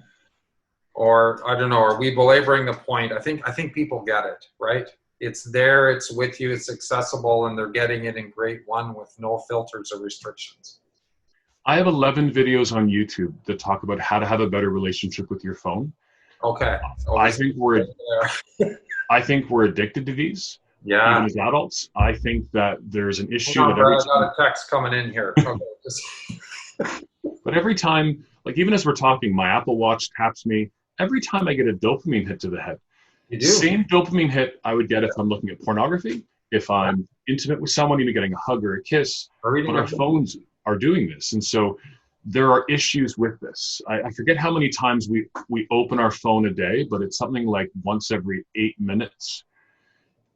Or I don't know. Are we belaboring the point? I think people get it, right? It's there, it's with you, it's accessible, and they're getting it in grade one with no filters or restrictions. I have 11 videos on YouTube that talk about how to have a better relationship with your phone. Okay. Oh, I this think I think we're addicted to these, even yeah. as adults. I think that there's an Hang issue on, that every Brad, I got time, a text coming in here. Okay, just but every time, like even as we're talking, my Apple Watch taps me. Every time I get a dopamine hit to the head, you do. same dopamine hit I would get if I'm looking at pornography, if I'm intimate with someone, even getting a hug or a kiss. Or But reading a our book. phones are doing this, and so there are issues with this. I forget how many times we open our phone a day, but it's something like once every 8 minutes.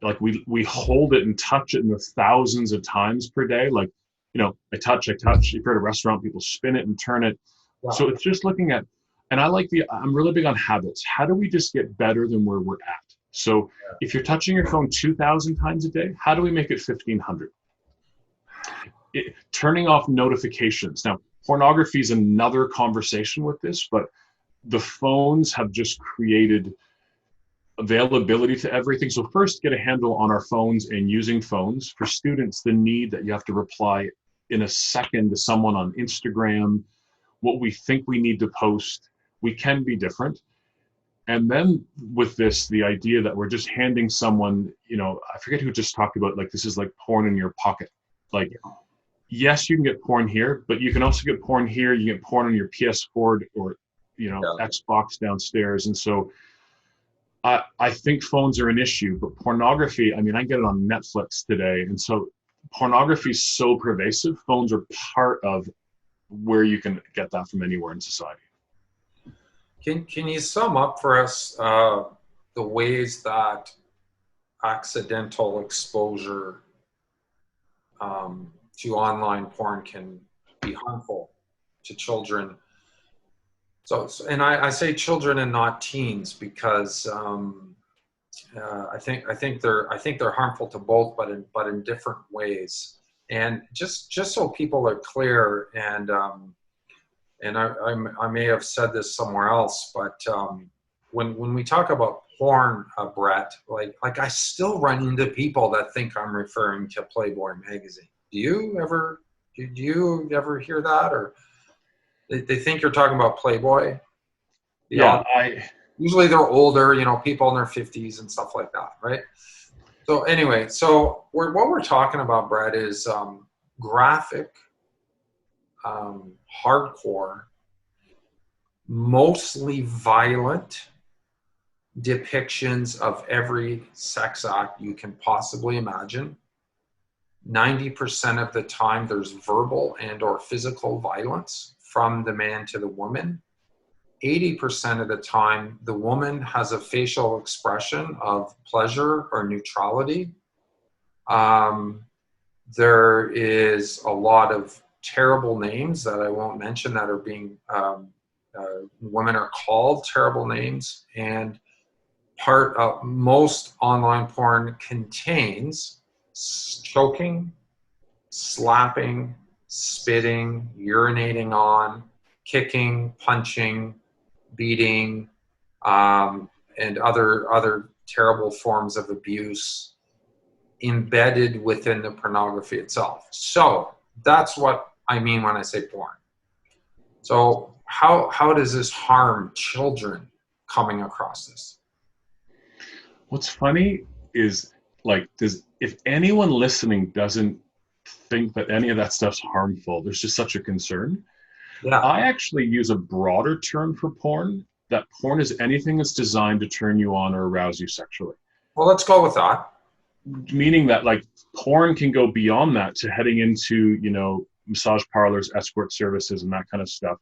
Like we hold it and touch it in the thousands of times per day. Like, you know, I touch. If you're at a restaurant, people spin it and turn it. Yeah. So it's just looking at, and I'm really big on habits. How do we just get better than where we're at? So if you're touching your phone 2,000 times a day, how do we make it 1,500? Turning off notifications. Now, pornography is another conversation with this, but the phones have just created availability to everything. So first, get a handle on our phones and using phones. For students, the need that you have to reply in a second to someone on Instagram, what we think we need to post, we can be different. And then with this, the idea that we're just handing someone, you know, I forget who just talked about, like, this is like porn in your pocket. Like, yes, you can get porn here, but you can also get porn here. You get porn on your PS4 or, you know, Xbox downstairs. And so I think phones are an issue, but pornography, I mean, I get it on Netflix today. And so pornography is so pervasive. Phones are part of where you can get that from anywhere in society. Can you sum up for us the ways that accidental exposure to online porn can be harmful to children? So and I say children and not teens because I think they're harmful to both, but in different ways. And just so people are clear, and I may have said this somewhere else, but when we talk about porn, Brett, like I still run into people that think I'm referring to Playboy magazine. Do you ever hear that, or they think you're talking about Playboy? Yeah, Usually they're older, you know, people in their 50s and stuff like that, right? So anyway, so what we're talking about, Brett, is graphic, hardcore, mostly violent, depictions of every sex act you can possibly imagine. 90% of the time there's verbal and or physical violence from the man to the woman. 80% of the time the woman has a facial expression of pleasure or neutrality. There is a lot of terrible names that I won't mention that are being, women are called terrible names, and most online porn contains choking, slapping, spitting, urinating on, kicking, punching, beating, and other terrible forms of abuse embedded within the pornography itself. So that's what I mean when I say porn. So how does this harm children coming across this? What's funny is, like, if anyone listening doesn't think that any of that stuff's harmful, there's just such a concern. Yeah. I actually use a broader term for porn, that porn is anything that's designed to turn you on or arouse you sexually. Well, let's go with that. Meaning that, like, porn can go beyond that to heading into, massage parlors, escort services, and that kind of stuff,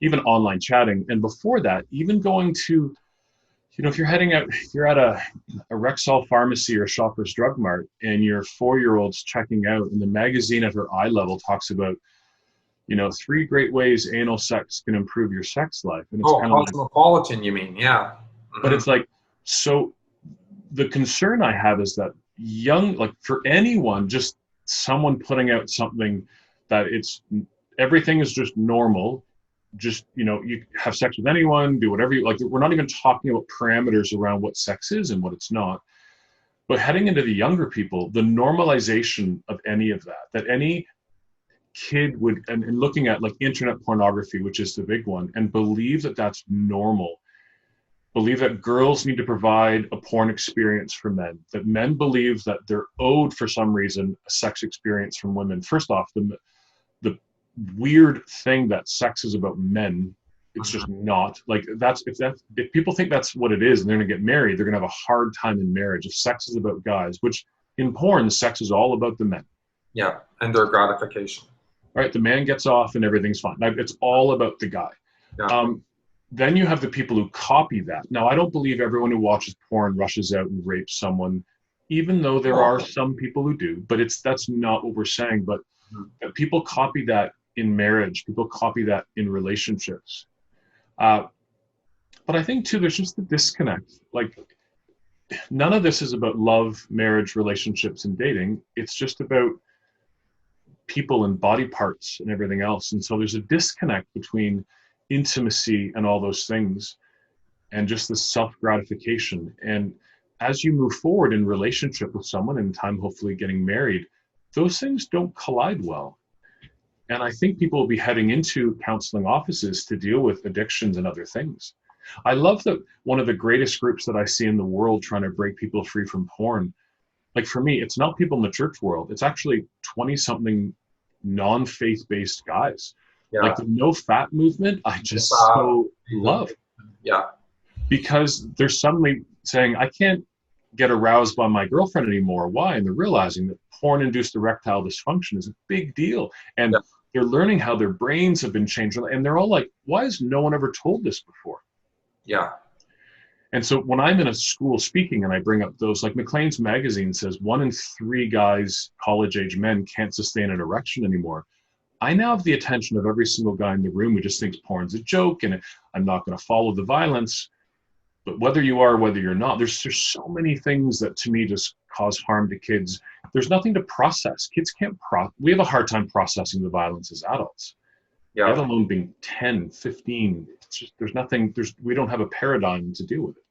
even online chatting. And before that, even going to, if you're heading out, if you're at a Rexall pharmacy or Shoppers Drug Mart and your 4-year-old's checking out and the magazine at her eye level talks about, 3 great ways anal sex can improve your sex life. And it's kind of cosmopolitan, like, you mean? Yeah. Mm-hmm. But it's like, so the concern I have is that for anyone, just someone putting out something that everything is just normal. Just, you have sex with anyone, do whatever you like. We're not even talking about parameters around what sex is and what it's not. But heading into the younger people, the normalization of any of that any kid would, and looking at like internet pornography, which is the big one, and believe that that's normal. Believe that girls need to provide a porn experience for men, that men believe that they're owed for some reason a sex experience from women. First off, the weird thing that sex is about men, it's just not. Like, if people think that's what it is and they're gonna get married, they're gonna have a hard time in marriage. If sex is about guys, which in porn, sex is all about the men. Yeah, and their gratification. Right, the man gets off and everything's fine. Like, it's all about the guy. Yeah. Then you have the people who copy that. Now, I don't believe everyone who watches porn rushes out and rapes someone, even though there are some people who do, but that's not what we're saying. But people copy that in marriage, people copy that in relationships. But I think too, there's just the disconnect. Like, none of this is about love, marriage, relationships, and dating. It's just about people and body parts and everything else. And so there's a disconnect between intimacy and all those things and just the self-gratification. And as you move forward in relationship with someone, in time hopefully getting married, those things don't collide well. And I think people will be heading into counseling offices to deal with addictions and other things. I love that one of the greatest groups that I see in the world trying to break people free from porn, like, for me, it's not people in the church world. It's actually 20-something non-faith-based guys. Yeah. Like the no fat movement, I just so love. Yeah. Because they're suddenly saying, I can't get aroused by my girlfriend anymore. Why? And they're realizing that porn-induced erectile dysfunction is a big deal. And they're learning how their brains have been changed. And they're all like, why has no one ever told this before? Yeah. And so when I'm in a school speaking and I bring up those, like Maclean's magazine says 1 in 3 guys, college-age men, can't sustain an erection anymore. I now have the attention of every single guy in the room who just thinks porn's a joke and I'm not going to follow the violence. But whether you are, whether you're not, there's so many things that to me just cause harm to kids. There's nothing to process. Kids can't we have a hard time processing the violence as adults. Yeah. Let alone being 10, 15. It's just, there's nothing, we don't have a paradigm to deal with it.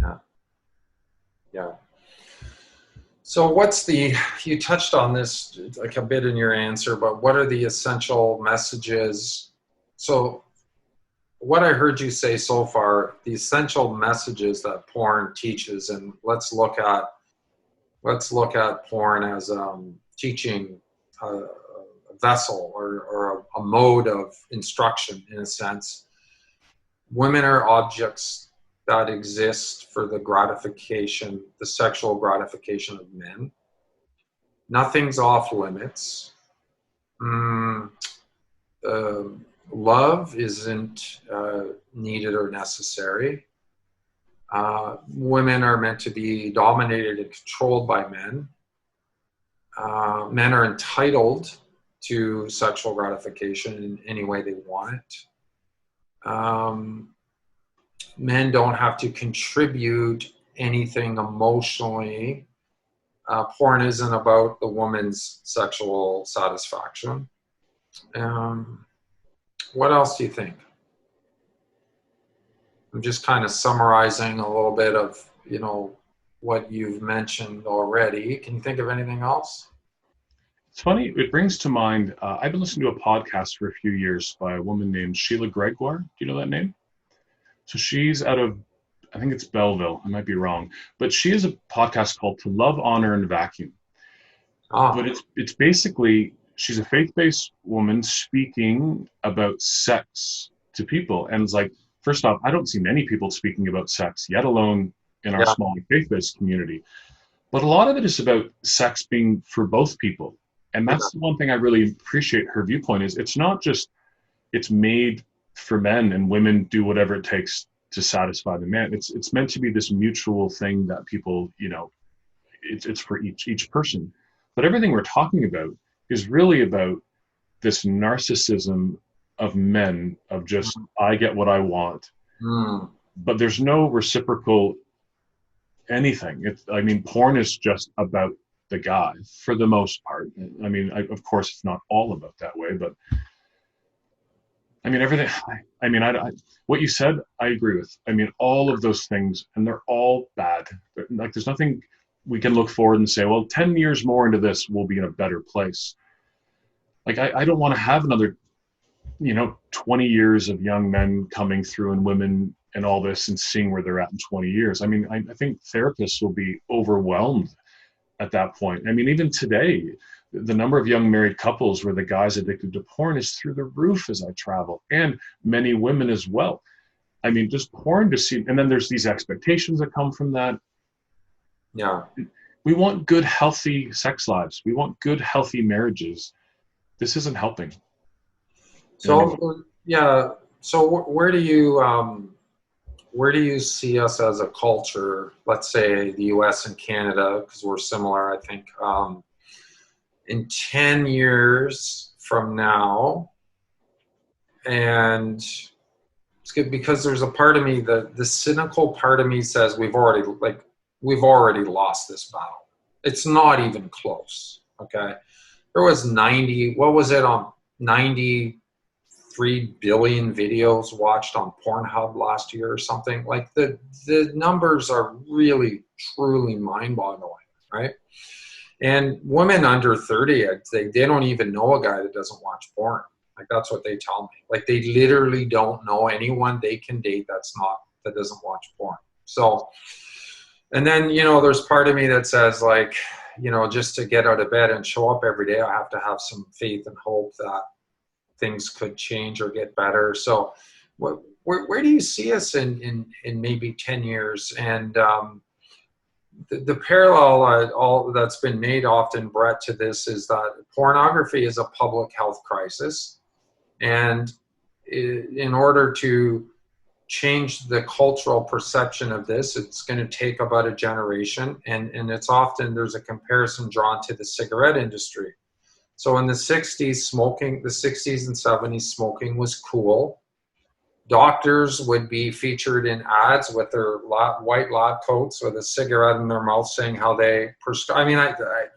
Yeah. Yeah. So you touched on this like a bit in your answer, but what are the essential messages? So what I heard you say so far, the essential messages that porn teaches, and let's look at porn as teaching a vessel or a mode of instruction in a sense. Women are objects that exist for the gratification, the sexual gratification of men. Nothing's off limits. Love isn't needed or necessary. Women are meant to be dominated and controlled by men. Men are entitled to sexual gratification in any way they want it. Men don't have to contribute anything emotionally. Porn isn't about the woman's sexual satisfaction. What else do you think? I'm just kind of summarizing a little bit of, what you've mentioned already. Can you think of anything else? It's funny, it brings to mind, I've been listening to a podcast for a few years by a woman named Sheila Gregoire. Do you know that name? So she's out of, I think it's Belleville, I might be wrong, but she has a podcast called To Love, Honor, and Vacuum. But it's basically, she's a faith-based woman speaking about sex to people. And it's like, first off, I don't see many people speaking about sex, yet alone in our small faith-based community. But a lot of it is about sex being for both people. And that's the one thing I really appreciate her viewpoint is it's not just, it's made for men and women do whatever it takes to satisfy the man. It's meant to be this mutual thing that people, it's for each person. But everything we're talking about is really about this narcissism of men of just, I get what I want. But there's no reciprocal anything. Porn is just about the guy for the most part. Of course, it's not all about that way, but everything. What you said, I agree with. All of those things, and they're all bad. Like, there's nothing we can look forward and say, well, 10 years more into this, we'll be in a better place. Like, I don't want to have another, 20 years of young men coming through and women and all this and seeing where they're at in 20 years. I think therapists will be overwhelmed at that point. Even today, the number of young married couples where the guy's addicted to porn is through the roof as I travel, and many women as well. Just porn to see, and then there's these expectations that come from that. Yeah. We want good, healthy sex lives. We want good, healthy marriages. This isn't helping. So, yeah. So where do you see us as a culture, let's say the US and Canada, because we're similar, I think, in 10 years from now? And it's good because there's a part of me, the cynical part of me says we've already lost this battle. It's not even close, okay? There was 93 billion videos watched on Pornhub last year or something. Like, the numbers are really, truly mind-boggling, right? And women under 30, I'd say, they don't even know a guy that doesn't watch porn. Like, that's what they tell me. Like, they literally don't know anyone they can date that doesn't watch porn. So, and then, there's part of me that says, like, just to get out of bed and show up every day, I have to have some faith and hope that things could change or get better. So where do you see us in maybe 10 years? And the parallel all that's been made often, Brett, to this is that pornography is a public health crisis. And in order to change the cultural perception of this, it's going to take about a generation. And it's often, there's a comparison drawn to the cigarette industry. So in the 60s and 70s, smoking was cool. Doctors would be featured in ads with their white lab coats with a cigarette in their mouth saying how they prescribe.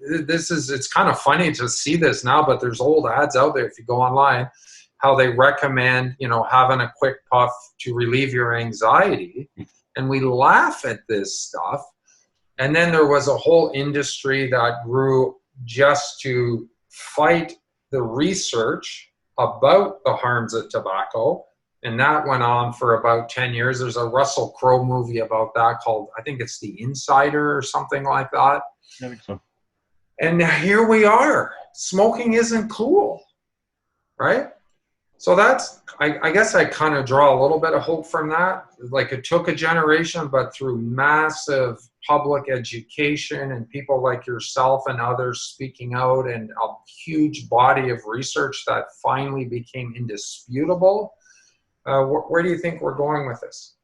It's kind of funny to see this now, but there's old ads out there if you go online, how they recommend, having a quick puff to relieve your anxiety. And we laugh at this stuff. And then there was a whole industry that grew just to fight the research about the harms of tobacco. And that went on for about 10 years. There's a Russell Crowe movie about that called, I think it's The Insider or something like that. I think so. And here we are. Smoking isn't cool, right? So that's, I guess I kind of draw a little bit of hope from that. Like it took a generation, but through massive public education and people like yourself and others speaking out and a huge body of research that finally became indisputable. Where do you think we're going with this?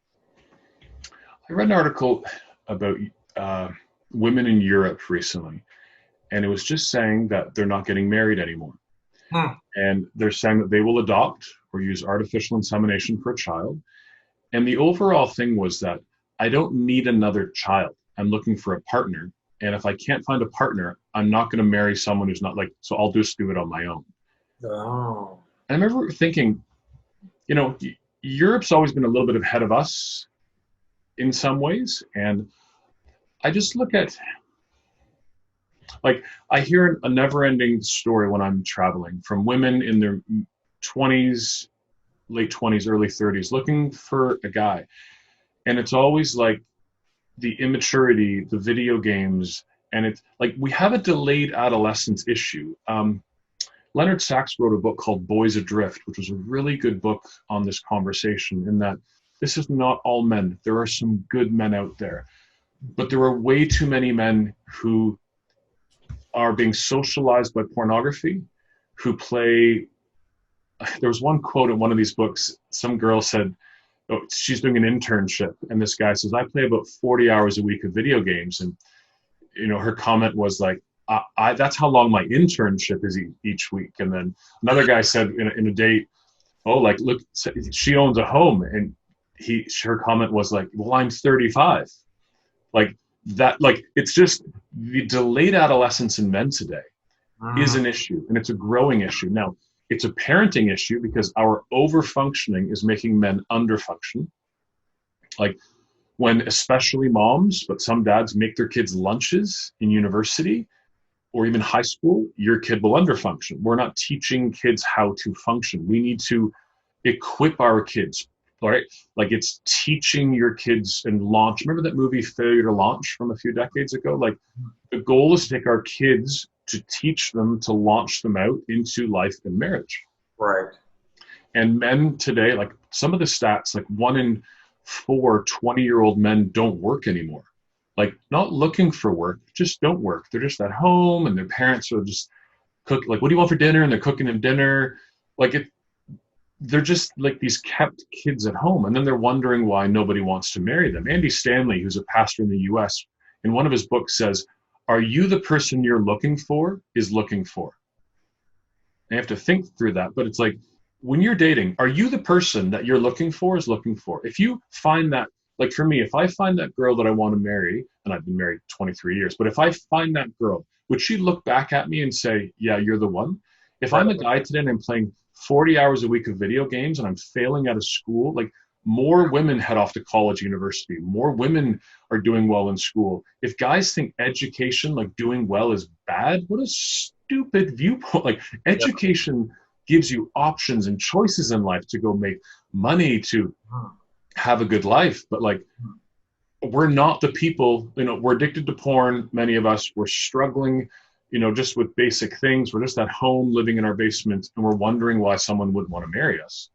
I read an article about women in Europe recently, and it was just saying that they're not getting married anymore. Hmm. And they're saying that they will adopt or use artificial insemination for a child. And the overall thing was that I don't need another child. I'm looking for a partner. And if I can't find a partner, I'm not going to marry someone who's not like, so I'll just do it on my own. Oh. And I remember thinking, you know, Europe's always been a little bit ahead of us in some ways. And I just look at, like, I hear a never ending story when I'm traveling from women in their 20s, late 20s, early 30s, looking for a guy. And it's always like the immaturity, the video games, and it's like we have a delayed adolescence issue. Leonard Sachs wrote a book called Boys Adrift, which was a really good book on this conversation, in that this is not all men. There are some good men out there, but there are way too many men who are being socialized by pornography, who play. There was one quote in one of these books. Some girl said, oh, she's doing an internship, and this guy says, I play about 40 hours a week of video games. And, you know, her comment was like, that's how long my internship is each week. And then another guy said in a date, oh, like, look, she owns a home. And her comment was like, well, I'm 35. Like that, like, it's just the delayed adolescence in men today is an issue, and it's a growing issue. Now, it's a parenting issue because our over-functioning is making men under-function. Like when especially moms, but some dads make their kids lunches in university or even high school, your kid will under-function. We're not teaching kids how to function. We need to equip our kids, right? Like it's teaching your kids and launch. Remember that movie Failure to Launch from a few decades ago? Like the goal is to take our kids to teach them, to launch them out into life and marriage. Right. And men today, like some of the stats, like 1 in 4 20-year-old men don't work anymore. Like not looking for work, just don't work. They're just at home and their parents are just cook, like, what do you want for dinner? And they're cooking them dinner. Like they're just like these kept kids at home. And then they're wondering why nobody wants to marry them. Andy Stanley, who's a pastor in the US, in one of his books says, are you the person you're looking for is looking for? And you have to think through that. But it's like, when you're dating, are you the person that you're looking for is looking for? If you find that, like for me, if I find that girl that I want to marry, and I've been married 23 years, but if I find that girl, would she look back at me and say, yeah, you're the one? If I'm a guy today and I'm playing 40 hours a week of video games and I'm failing out of school, like more women head off to college, university, more women are doing well in school. If guys think education, like doing well, is bad, what a stupid viewpoint. Like education gives you options and choices in life to go make money, to have a good life. But like, we're not the people, you know, we're addicted to porn. Many of us, we're struggling, you know, just with basic things. We're just at home living in our basement and we're wondering why someone would want to marry us.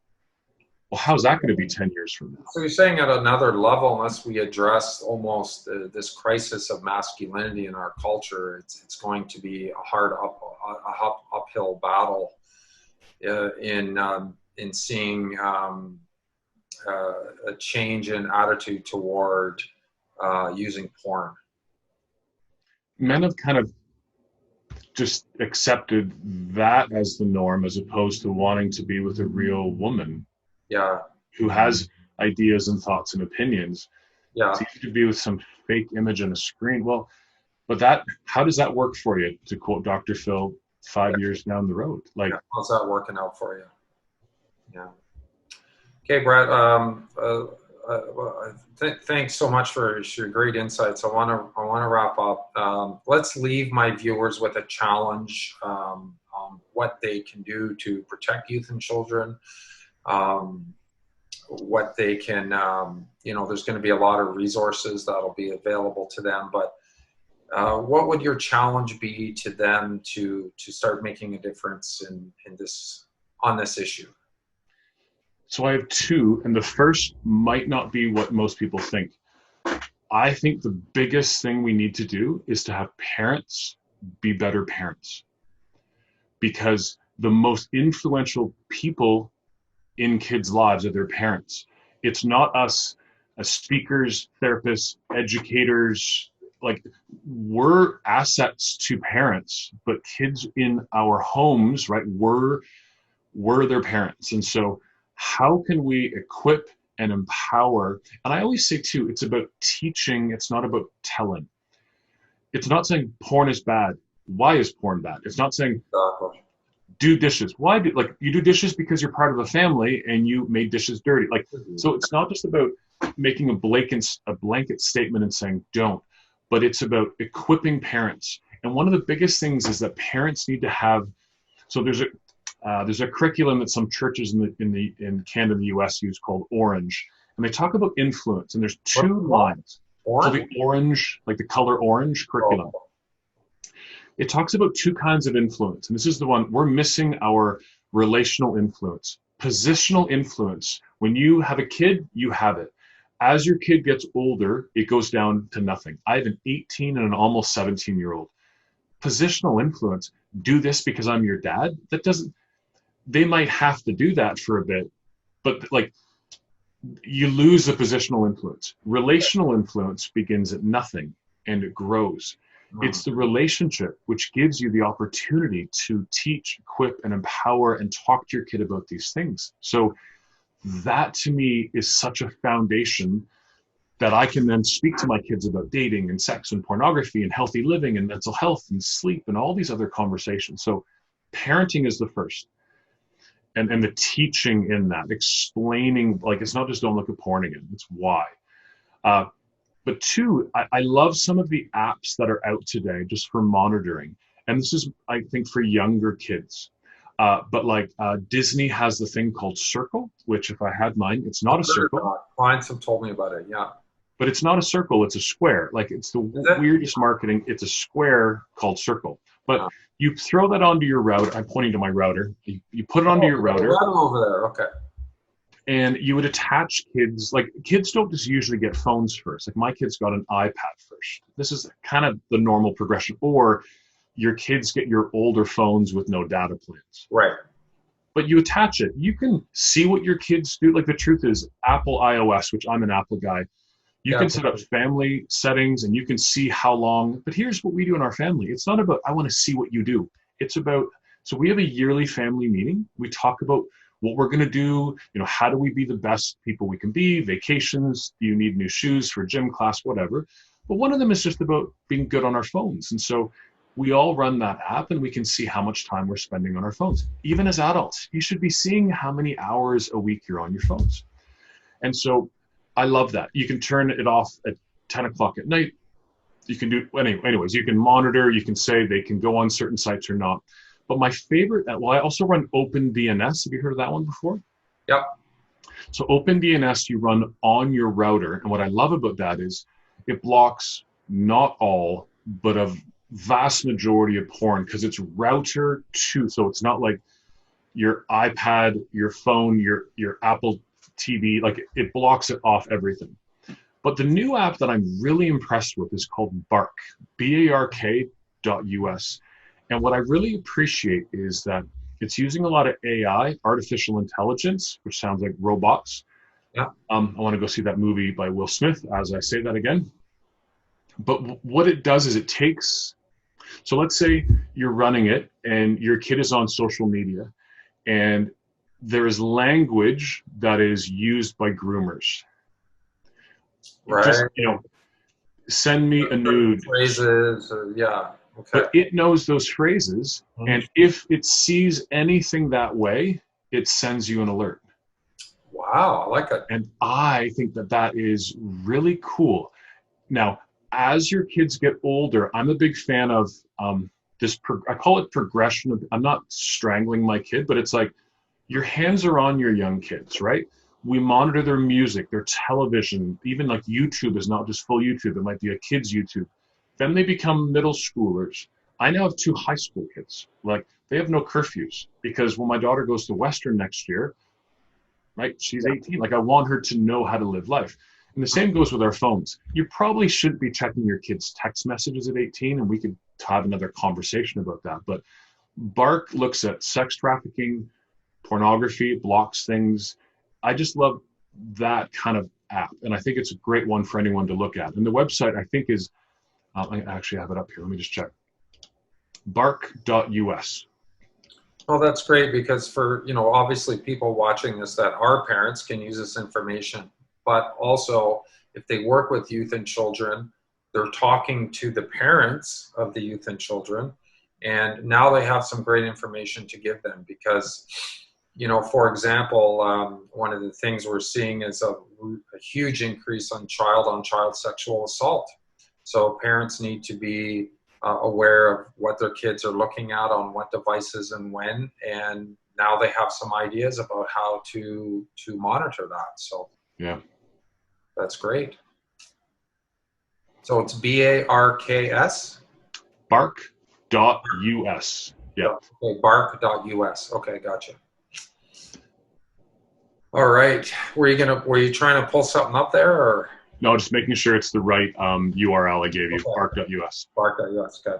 Well, how's that going to be 10 years from now? So you're saying at another level, unless we address almost this crisis of masculinity in our culture, it's going to be a hard uphill battle in seeing a change in attitude toward using porn. Men have kind of just accepted that as the norm, as opposed to wanting to be with a real woman. Yeah. Who has ideas and thoughts and opinions. Yeah. It's easy to be with some fake image on a screen. Well, but that, how does that work for you? To quote Dr. Phil, 5 years down the road, like, how's that working out for you? Yeah. Okay, Brett. Thanks so much for your great insights. I want to wrap up. Let's leave my viewers with a challenge on what they can do to protect youth and children. What they can, there's going to be a lot of resources that'll be available to them, but what would your challenge be to them to start making a difference on this issue? So I have two, and the first might not be what most people think. I think the biggest thing we need to do is to have parents be better parents, because the most influential people in kids' lives are their parents. It's not us as speakers, therapists, educators. Like, we're assets to parents, but kids in our homes, right, we're their parents. And so how can we equip and empower? And I always say too, it's about teaching, it's not about telling. It's not saying porn is bad. Why is porn bad? It's not saying do dishes. Why do, like, you do dishes because you're part of a family and you made dishes dirty. Like, so it's not just about making a blanket statement and saying don't, but it's about equipping parents. And one of the biggest things is that parents need to have. So there's a curriculum that some churches in Canada and the US use called Orange, and they talk about influence. And there's two lines. So the orange, like the color orange curriculum. Oh. It talks about two kinds of influence. And this is the one we're missing: our relational influence. Positional influence. When you have a kid, you have it. As your kid gets older, it goes down to nothing. I have an 18 and an almost 17-year-old. Positional influence. Do this because I'm your dad. That doesn't, they might have to do that for a bit, but like, you lose the positional influence. Relational influence begins at nothing and it grows. It's the relationship which gives you the opportunity to teach, equip, and empower and talk to your kid about these things. So that to me is such a foundation that I can then speak to my kids about dating and sex and pornography and healthy living and mental health and sleep and all these other conversations. So parenting is the first. And the teaching in that, explaining, like, it's not just don't look at porn again, it's why. But two, I love some of the apps that are out today just for monitoring. And this is, I think, for younger kids. But like Disney has the thing called Circle, which if I had mine, it's not a circle. Clients have told me about it, yeah. But it's not a circle, it's a square. Like, it's the weirdest marketing. It's a square called Circle. But you throw that onto your router. I'm pointing to my router. You put it onto your router. Over there, okay. And you would attach kids, like, kids don't just usually get phones first. Like, my kids got an iPad first. This is kind of the normal progression. Or your kids get your older phones with no data plans. Right. But you attach it. You can see what your kids do. Like, the truth is, Apple iOS, which I'm an Apple guy, you can set up family settings and you can see how long. But here's what we do in our family. It's not about, I want to see what you do. It's about, so we have a yearly family meeting. We talk about what we're going to do. You know, how do we be the best people we can be? Vacations. Do you need new shoes for gym class? Whatever. But one of them is just about being good on our phones. And so we all run that app and we can see how much time we're spending on our phones. Even as adults, you should be seeing how many hours a week you're on your phones. And so I love that. You can turn it off at 10 o'clock at night. You can do, anyways, you can monitor, you can say they can go on certain sites or not. But my favorite, well, I also run OpenDNS. Have you heard of that one before? Yep. So OpenDNS you run on your router. And what I love about that is it blocks not all, but a vast majority of porn, because it's router to, so it's not like your iPad, your phone, your Apple TV, like, it blocks it off everything. But the new app that I'm really impressed with is called Bark, BARK.us. And what I really appreciate is that it's using a lot of AI, artificial intelligence, which sounds like robots. Yeah. I want to go see that movie by Will Smith as I say that again. But what it does is it takes, so let's say you're running it and your kid is on social media and there is language that is used by groomers. Right. Just, send me a nude. Phrases, yeah. Okay. But it knows those phrases, and if it sees anything that way, it sends you an alert. Wow, I like it. And I think that is really cool. Now, as your kids get older, I'm a big fan of this, I call it progression. I'm not strangling my kid, but it's like your hands are on your young kids, right? We monitor their music, their television, even like YouTube is not just full YouTube. It might be a kid's YouTube. Then they become middle schoolers. I now have 2 high school kids. Like, they have no curfews, because when my daughter goes to Western next year, right? She's 18. Like, I want her to know how to live life. And the same goes with our phones. You probably shouldn't be checking your kids' text messages at 18, and we could have another conversation about that. But Bark looks at sex trafficking, pornography, blocks things. I just love that kind of app, and I think it's a great one for anyone to look at. And the website, I think, is I actually have it up here. Let me just check. Bark.us. Oh, that's great, because for, obviously people watching this that are parents can use this information, but also if they work with youth and children, they're talking to the parents of the youth and children, and now they have some great information to give them because, for example, one of the things we're seeing is a huge increase on child sexual assault. So parents need to be aware of what their kids are looking at on what devices and when, and now they have some ideas about how to monitor that. So Yeah. that's great. So it's BARKS? Bark.us. Yeah. Okay, bark.us. Okay, gotcha. All right. Were you trying to pull something up there, or? No, just making sure it's the right URL I gave you. Okay. Bark.us. Bark.us. Good.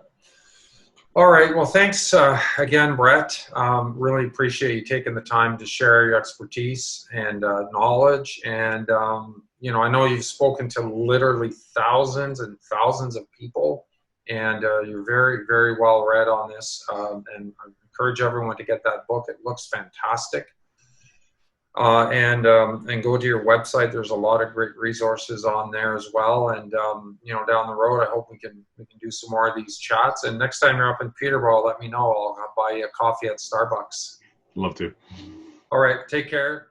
All right. Well, thanks again, Brett. Really appreciate you taking the time to share your expertise and knowledge. And, I know you've spoken to literally thousands and thousands of people, and you're very, very well read on this. And I encourage everyone to get that book. It looks fantastic. And go to your website. There's a lot of great resources on there as well. And down the road, I hope we can do some more of these chats. And next time you're up in Peterborough, let me know. I'll buy you a coffee at Starbucks. Love to. All right, take care.